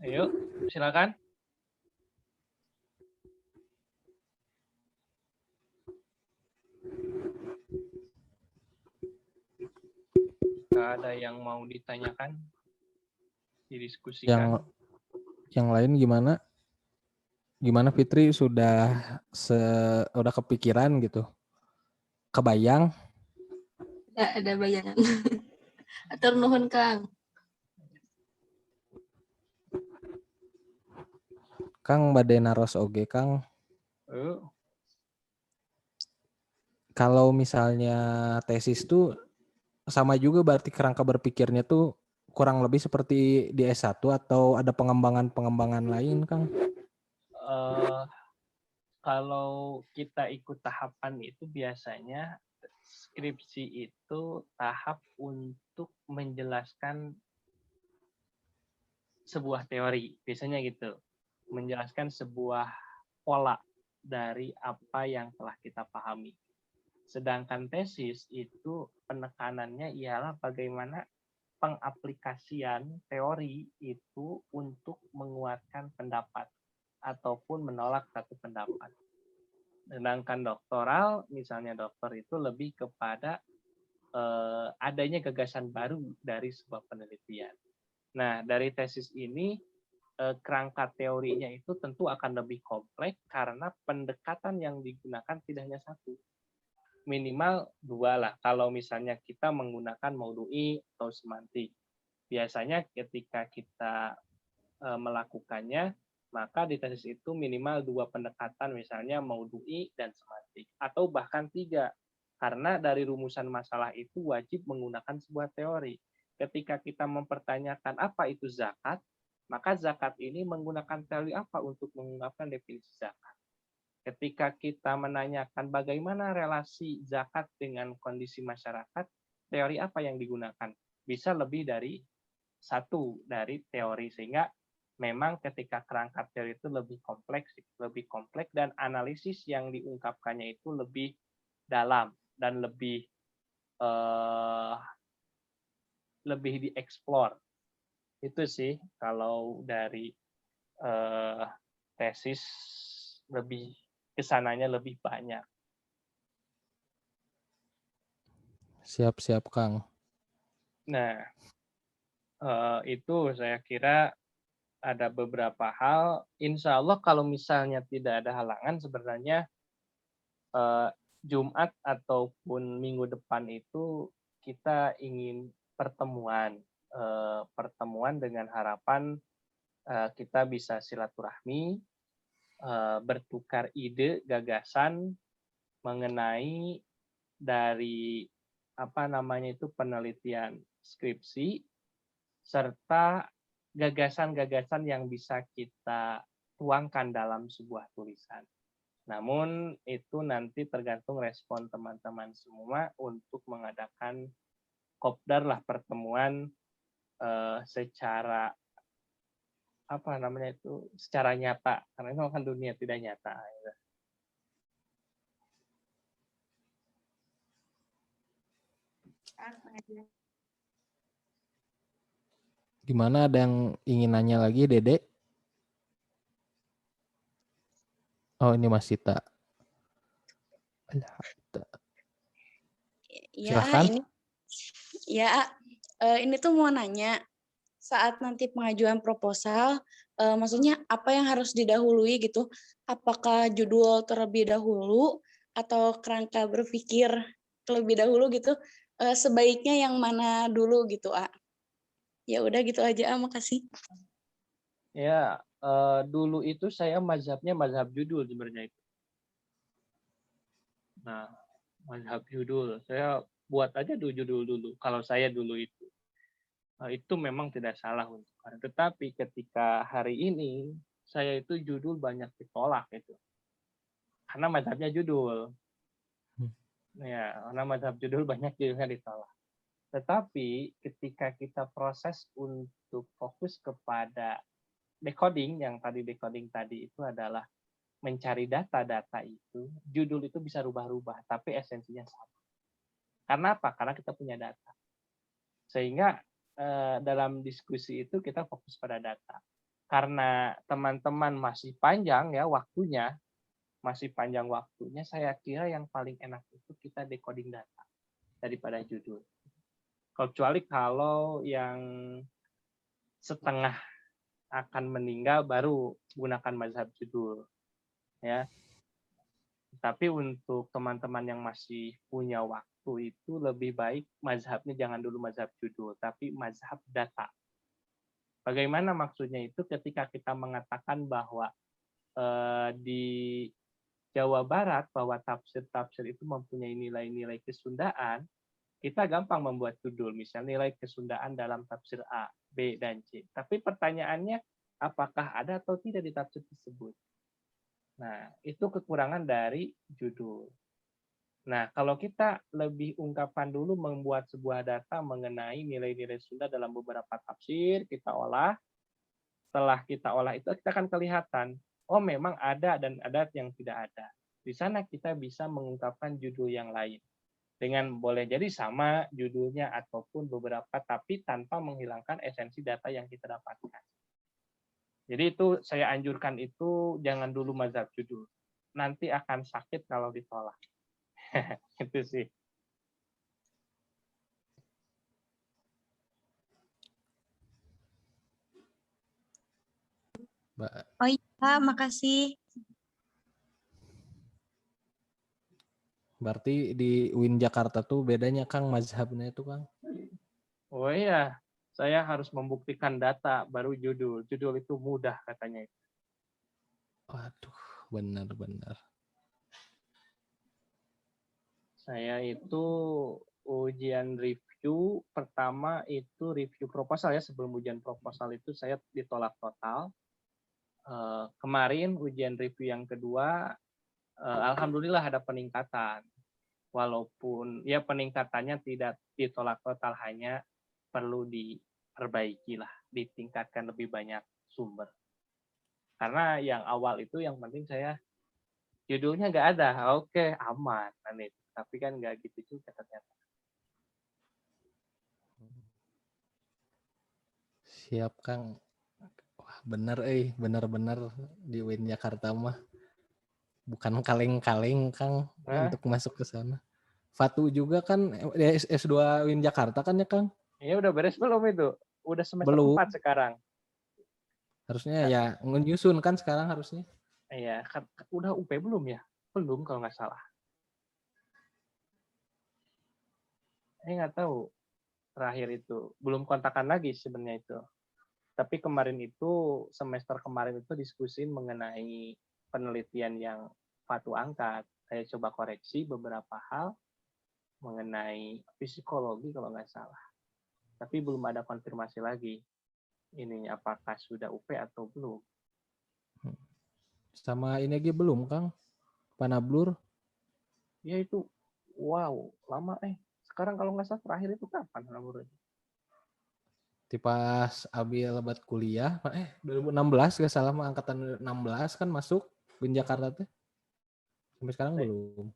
Ayo, silakan. Jika ada yang mau ditanyakan, didiskusikan. Yang lain gimana? Gimana Fitri sudah kepikiran gitu? Kebayang? Ya, ada bayangan. Atur nuhun Kang. Kang bade naros oge Kang. Kalau misalnya tesis tuh sama juga berarti kerangka berpikirnya tuh kurang lebih seperti di S1 atau ada pengembangan-pengembangan lain Kang? Kalau kita ikut tahapan itu biasanya skripsi itu tahap untuk menjelaskan sebuah teori, biasanya gitu. Menjelaskan sebuah pola dari apa yang telah kita pahami. Sedangkan tesis itu penekanannya ialah bagaimana pengaplikasian teori itu untuk menguatkan pendapat ataupun menolak satu pendapat. Sedangkan doktoral, misalnya doktor itu lebih kepada adanya gagasan baru dari sebuah penelitian. Nah, dari tesis ini, kerangka teorinya itu tentu akan lebih kompleks karena pendekatan yang digunakan tidak hanya satu. Minimal 2 lah, kalau misalnya kita menggunakan maudu'i atau semantik. Biasanya ketika kita melakukannya, maka di tesis itu minimal 2 pendekatan, misalnya maudu'i dan semantik. Atau bahkan 3, karena dari rumusan masalah itu wajib menggunakan sebuah teori. Ketika kita mempertanyakan apa itu zakat, maka zakat ini menggunakan teori apa untuk mengungkapkan definisi zakat. Ketika kita menanyakan bagaimana relasi zakat dengan kondisi masyarakat, teori apa yang digunakan? Bisa lebih dari satu dari teori, sehingga memang ketika kerangka teori itu lebih kompleks dan analisis yang diungkapkannya itu lebih dalam dan lebih dieksplor. Itu sih kalau dari tesis lebih kesananya lebih banyak. Siap-siap Kang. Nah, itu saya kira ada beberapa hal. Insya Allah kalau misalnya tidak ada halangan, sebenarnya Jumat ataupun minggu depan itu kita ingin pertemuan, pertemuan dengan harapan kita bisa silaturahmi, bertukar ide, gagasan mengenai dari penelitian skripsi serta gagasan-gagasan yang bisa kita tuangkan dalam sebuah tulisan. Namun itu nanti tergantung respon teman-teman semua untuk mengadakan kopdar lah, pertemuan secara secara nyata, karena itu kan dunia tidak nyata. Gimana, ada yang ingin nanya lagi, Dede? Oh, ini Mas Sita. Ya, Silakan. ini tuh mau nanya, saat nanti pengajuan proposal, maksudnya apa yang harus didahului gitu? Apakah judul terlebih dahulu atau kerangka berpikir terlebih dahulu gitu? Sebaiknya yang mana dulu gitu, A? Ya udah gitu aja, A, makasih. Ya, dulu itu saya mazhabnya mazhab judul sebenarnya itu. Nah, mazhab judul, saya buat aja judul dulu. Kalau saya dulu itu memang tidak salah untuk orang. Tetapi ketika hari ini saya itu judul banyak ditolak itu, karena mazhabnya judul. Ya, karena mazhab judul banyak judulnya ditolak. Tetapi ketika kita proses untuk fokus kepada decoding, yang tadi decoding tadi itu adalah mencari data-data itu, judul itu bisa rubah-rubah, tapi esensinya sama. Karena apa? Karena kita punya data. Sehingga dalam diskusi itu kita fokus pada data. Karena teman-teman masih panjang ya waktunya, saya kira yang paling enak itu kita decoding data daripada judul. Kecuali kalau yang setengah akan meninggal baru gunakan mazhab judul, ya. Tapi untuk teman-teman yang masih punya waktu itu lebih baik mazhabnya jangan dulu mazhab judul, tapi mazhab data. Bagaimana maksudnya itu? Ketika kita mengatakan bahwa di Jawa Barat bahwa tafsir-tafsir itu mempunyai nilai-nilai kesundaan, kita gampang membuat judul, misalnya nilai kesundaan dalam tafsir A, B, dan C. Tapi pertanyaannya, apakah ada atau tidak di tafsir tersebut? Nah, itu kekurangan dari judul. Nah, kalau kita lebih ungkapkan dulu membuat sebuah data mengenai nilai-nilai Sunda dalam beberapa tafsir, kita olah. Setelah kita olah itu, kita akan kelihatan, oh memang ada dan ada yang tidak ada. Di sana kita bisa mengungkapkan judul yang lain. Dengan boleh jadi sama judulnya ataupun beberapa, tapi tanpa menghilangkan esensi data yang kita dapatkan. Jadi itu saya anjurkan itu jangan dulu mazhab judul. Nanti akan sakit kalau ditolak. Itu sih. Oh iya, makasih. Berarti di UIN Jakarta tuh bedanya Kang mazhabnya itu, Kang? Oh iya, saya harus membuktikan data baru judul. Judul itu mudah katanya. Waduh, benar-benar. Saya itu ujian review pertama itu review proposal ya, sebelum ujian proposal itu saya ditolak total. Kemarin ujian review yang kedua, alhamdulillah ada peningkatan. Walaupun ya peningkatannya tidak ditolak total, hanya perlu diperbaiki lah, ditingkatkan lebih banyak sumber. Karena yang awal itu yang penting saya judulnya nggak ada, oke aman, tapi kan nggak gitu juga ternyata. Siap, Kang. Wah, bener-bener di UIN Jakarta mah bukan kaleng-kaleng, Kang, untuk masuk ke sana. Fatu juga kan S2 UIN Jakarta kan ya, Kang? Ya udah beres belum itu? Udah semester Belum. 4 sekarang. Harusnya ya menyusun kan sekarang harusnya. Iya, udah UP belum ya? Belum kalau nggak salah. Saya nggak tahu terakhir itu. Belum kontakan lagi sebenarnya itu. Tapi kemarin itu, semester kemarin itu diskusi mengenai penelitian yang Fatu angkat. Saya coba koreksi beberapa hal mengenai psikologi kalau nggak salah. Tapi belum ada konfirmasi lagi. Ininya apakah sudah UP atau belum. Sama ini aja belum, Kang? Panablur? Ya itu, wow, lama Sekarang kalau nggak salah terakhir itu kapan Panablur? Di pas Abi lebat kuliah, 2016 gak salah mah angkatan 16 kan masuk di Jakarta tuh. Sampai sekarang Saya- belum.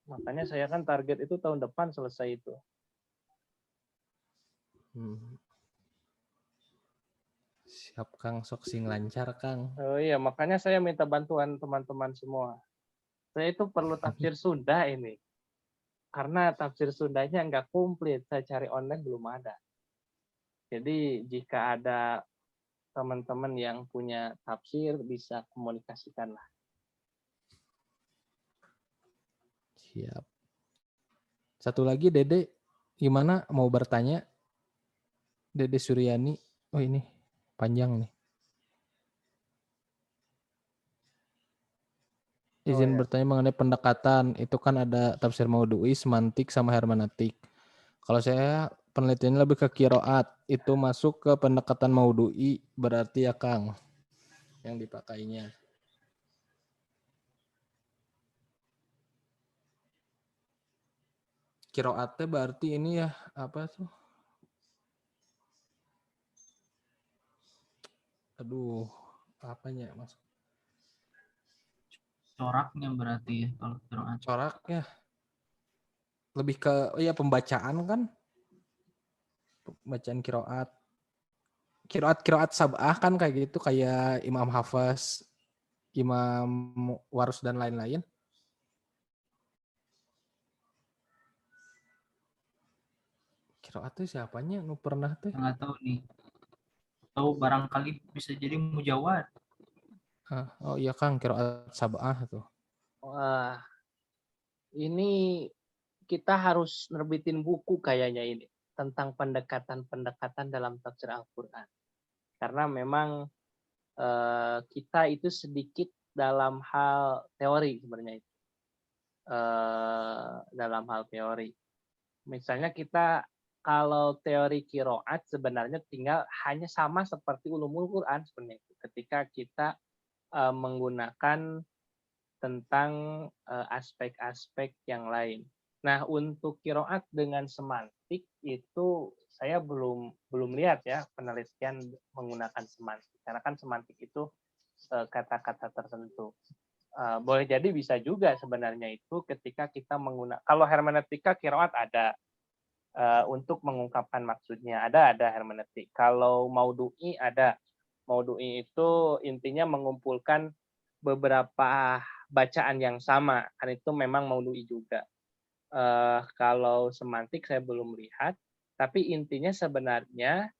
Makanya saya kan target itu tahun depan selesai itu. Siap Kang, sok sing lancar Kang. Oh iya, makanya saya minta bantuan teman-teman semua. Saya itu perlu tafsir Sunda ini. Karena tafsir Sundanya nggak komplit. Saya cari online belum ada. Jadi jika ada teman-teman yang punya tafsir, bisa komunikasikan lah. Siap. Satu lagi Dede, gimana mau bertanya? Dede Suryani. Oh ini panjang nih. Izin bertanya mengenai pendekatan. Itu kan ada tafsir Maudhu'i, semantik, sama hermeneutik. Kalau saya penelitiannya lebih ke kiroat. Itu masuk ke pendekatan Maudhu'i. Berarti ya Kang yang dipakainya. Kiroatnya berarti ini ya apa tuh? Aduh, apanya mas? Coraknya berarti ya kalau qiraat. Coraknya lebih ke pembacaan kan? Bacaan kiroat. Kiroat sab'ah kan kayak gitu, kayak Imam Hafiz, Imam Warus dan lain-lain. Kiroat tuh siapanya? Nu pernah tuh? Nggak tahu nih. Atau barangkali bisa jadi mujawad. Oh iya Kang, kiroat sab'ah tuh. Wah, ini kita harus nerbitin buku kayaknya ini tentang pendekatan-pendekatan dalam tafsir Al-Quran. Karena memang kita itu sedikit dalam hal teori sebenarnya itu. Dalam hal teori. Misalnya kita kalau teori kiroat sebenarnya tinggal hanya sama seperti ulumul Quran sebenarnya itu. Ketika kita menggunakan tentang aspek-aspek yang lain. Nah, untuk kiroat dengan semantik itu saya belum lihat ya penelitian menggunakan semantik. Karena kan semantik itu kata-kata tertentu. Boleh jadi bisa juga sebenarnya itu ketika kita menggunakan, kalau hermeneutika kiroat ada untuk mengungkapkan maksudnya, ada hermeneutik. Kalau Maudhu'i ada. Maudhu'i itu intinya mengumpulkan beberapa bacaan yang sama, kan itu memang Maudhu'i juga. Kalau semantik saya belum lihat, tapi intinya sebenarnya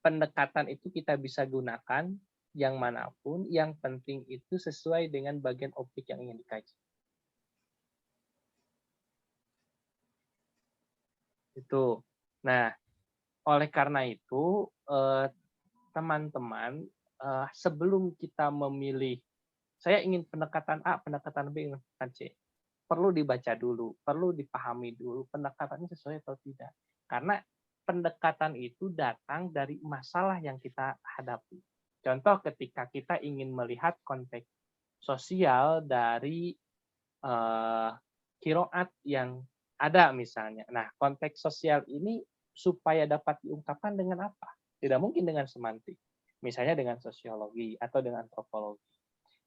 pendekatan itu kita bisa gunakan yang manapun, yang penting itu sesuai dengan bagian objek yang ingin dikaji. Itu. Nah, oleh karena itu teman-teman sebelum kita memilih, saya ingin pendekatan A, pendekatan B, pendekatan C, perlu dibaca dulu, perlu dipahami dulu pendekatannya sesuai atau tidak. Karena pendekatan itu datang dari masalah yang kita hadapi. Contoh ketika kita ingin melihat konteks sosial dari kiroat yang ada misalnya. Nah, konteks sosial ini supaya dapat diungkapkan dengan apa? Tidak mungkin dengan semantik. Misalnya dengan sosiologi atau dengan antropologi.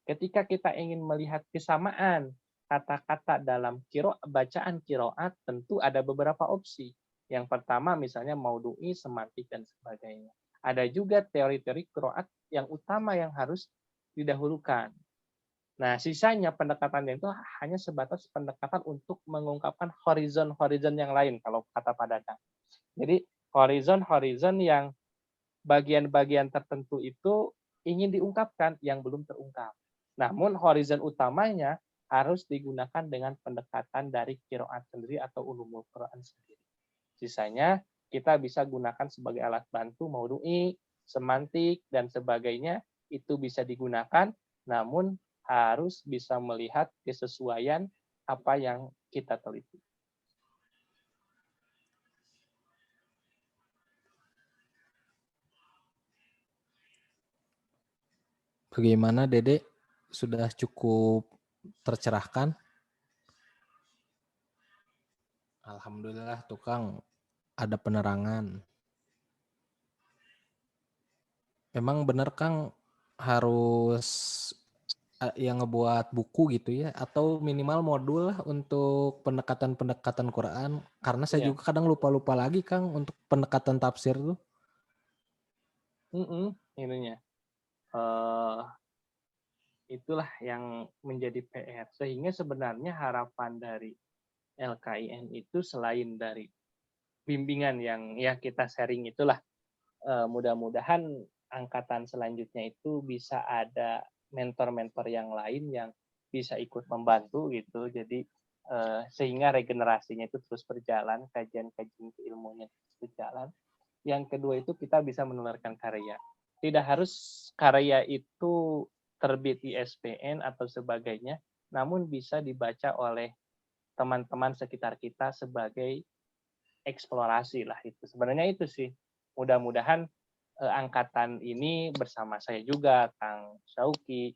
Ketika kita ingin melihat kesamaan kata-kata dalam bacaan kiroat, tentu ada beberapa opsi. Yang pertama misalnya Maudhu'i, semantik, dan sebagainya. Ada juga teori-teori kiroat yang utama yang harus didahulukan. Nah, sisanya pendekatan itu hanya sebatas pendekatan untuk mengungkapkan horizon-horizon yang lain, kalau kata Pak Dadang. Jadi, horizon-horizon yang bagian-bagian tertentu itu ingin diungkapkan yang belum terungkap. Namun, horizon utamanya harus digunakan dengan pendekatan dari qiraat sendiri atau ulumul Quran sendiri. Sisanya kita bisa gunakan sebagai alat bantu maudu'i, semantik, dan sebagainya, itu bisa digunakan, namun harus bisa melihat kesesuaian apa yang kita teliti. Bagaimana Dede? Sudah cukup tercerahkan? Alhamdulillah tukang ada penerangan. Emang bener Kang harus yang ngebuat buku gitu ya, atau minimal modul lah untuk pendekatan-pendekatan Quran, karena saya Iya. juga kadang lupa-lupa lagi Kang untuk pendekatan tafsir tuh. Ininya. Itulah yang menjadi PR. Sehingga sebenarnya harapan dari LKIN itu selain dari bimbingan yang ya kita sharing itulah, mudah-mudahan angkatan selanjutnya itu bisa ada mentor-mentor yang lain yang bisa ikut membantu gitu. Jadi sehingga regenerasinya itu terus berjalan, kajian-kajian keilmuannya terus berjalan. Yang kedua itu kita bisa menularkan karya. Tidak harus karya itu terbit di ISBN atau sebagainya, namun bisa dibaca oleh teman-teman sekitar kita sebagai eksplorasi lah itu. Sebenarnya itu sih. Mudah-mudahan angkatan ini bersama saya juga, Kang Syauki,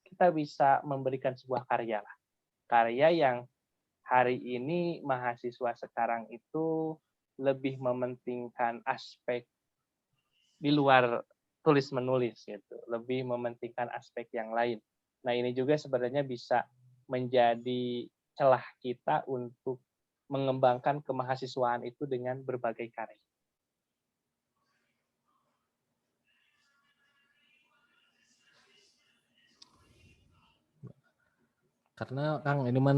kita bisa memberikan sebuah karya lah. Karya yang hari ini mahasiswa sekarang itu lebih mementingkan aspek di luar tulis menulis gitu, lebih mementingkan aspek yang lain. Nah, ini juga sebenarnya bisa menjadi celah kita untuk mengembangkan kemahasiswaan itu dengan berbagai karya. Karena Kang ini mah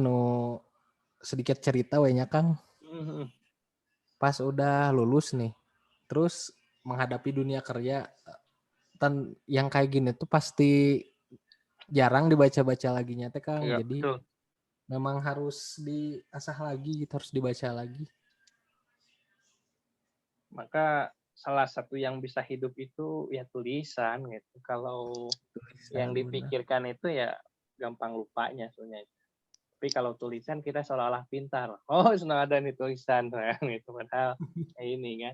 sedikit cerita wehnya Kang. Pas udah lulus nih, terus menghadapi dunia kerja, yang kayak gini tuh pasti jarang dibaca-baca lagi teh Kang. Ya, Jadi betul. memang harus diasah lagi, gitu, harus dibaca lagi. Maka salah satu yang bisa hidup itu ya tulisan gitu. Kalau yang dipikirkan itu ya gampang lupanya sebenarnya. Tapi kalau tulisan kita seolah-olah pintar. Oh, senang ada nih tulisan gitu, padahal ini kan.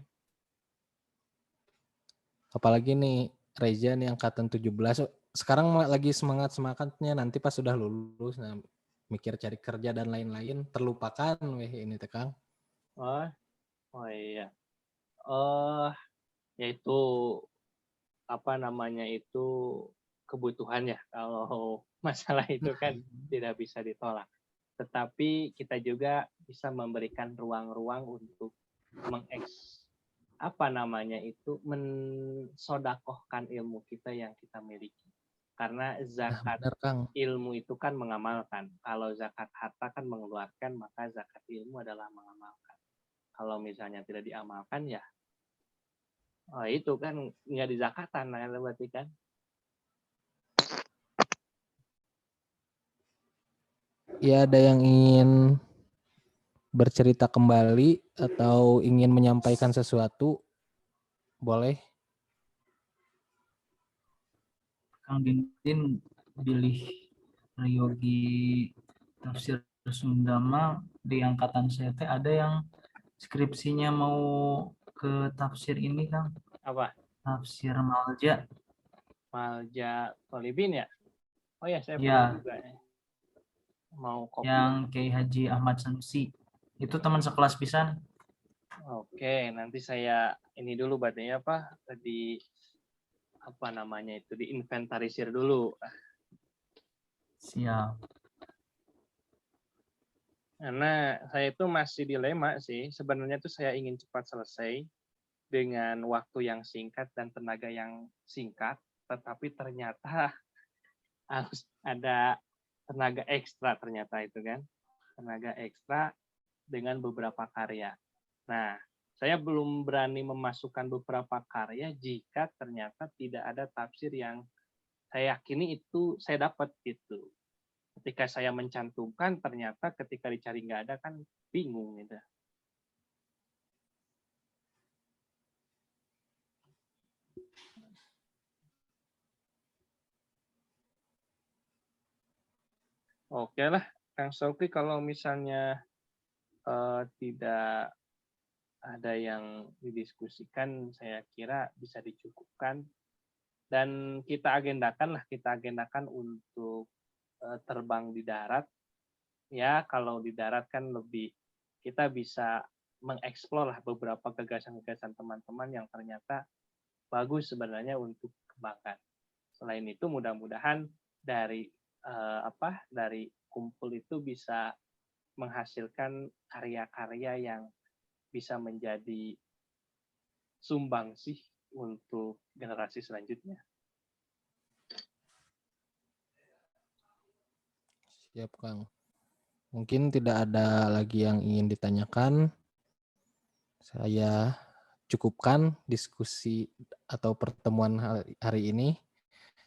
Apalagi nih Reza nih angkatan 17. Sekarang lagi semangat-semangatnya, nanti pas sudah lulus nah mikir cari kerja dan lain-lain terlupakan weh ini teh Kang. Oh iya. Yaitu apa namanya itu kebutuhan ya. Kalau masalah itu kan tidak bisa ditolak. Tetapi kita juga bisa memberikan ruang-ruang untuk mensodakohkan ilmu kita yang kita miliki. Karena zakat Bener Kang. ilmu itu kan mengamalkan. Kalau zakat harta kan mengeluarkan, maka zakat ilmu adalah mengamalkan. Kalau misalnya tidak diamalkan ya, itu kan nggak dizakatan, kan berarti kan. Ya ada yang ingin bercerita kembali atau ingin menyampaikan sesuatu, boleh. Kang Dintin pilih Prayogi tafsir Sunda mah di angkatan saya teh ada yang skripsinya mau ke tafsir ini Kang, Apa? tafsir Malja. Malja Tolibin ya? Oh ya, saya punya Ya, juga ya. Mau kopi. yang Kiai Haji Ahmad Sanusi. Itu teman sekelas pisan. Oke, nanti saya ini dulu badannya apa? Tadi apa namanya itu diinventarisir dulu. Siap. Karena saya itu masih dilema sih. Sebenarnya tuh saya ingin cepat selesai dengan waktu yang singkat dan tenaga yang singkat, tetapi ternyata harus ada tenaga ekstra ternyata itu kan. Tenaga ekstra dengan beberapa karya. Nah, saya belum berani memasukkan beberapa karya jika ternyata tidak ada tafsir yang saya yakini itu saya dapat gitu. Ketika saya mencantumkan, ternyata ketika dicari nggak ada kan bingung gitu. Oke lah, Kang Sofi, kalau misalnya tidak ada yang didiskusikan, saya kira bisa dicukupkan. Dan kita agendakan untuk terbang di darat. Ya, kalau di darat kan lebih, kita bisa mengeksplor lah beberapa gagasan-gagasan teman-teman yang ternyata bagus sebenarnya untuk kembangkan. Selain itu, mudah-mudahan dari dari kumpul itu bisa menghasilkan karya-karya yang bisa menjadi sumbangsih untuk generasi selanjutnya. Siap, Kang. Mungkin tidak ada lagi yang ingin ditanyakan. Saya cukupkan diskusi atau pertemuan hari ini.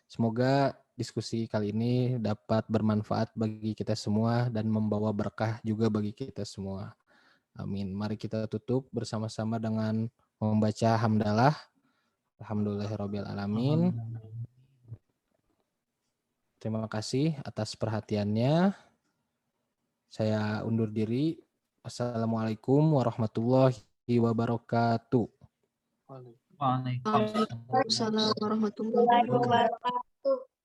Semoga diskusi kali ini dapat bermanfaat bagi kita semua dan membawa berkah juga bagi kita semua. Amin. Mari kita tutup bersama-sama dengan membaca hamdalah. Alhamdulillahirabbil alamin. Terima kasih atas perhatiannya. Saya undur diri. Assalamualaikum warahmatullahi wabarakatuh. Waalaikumsalam. Waalaikumsalam warahmatullahi wabarakatuh.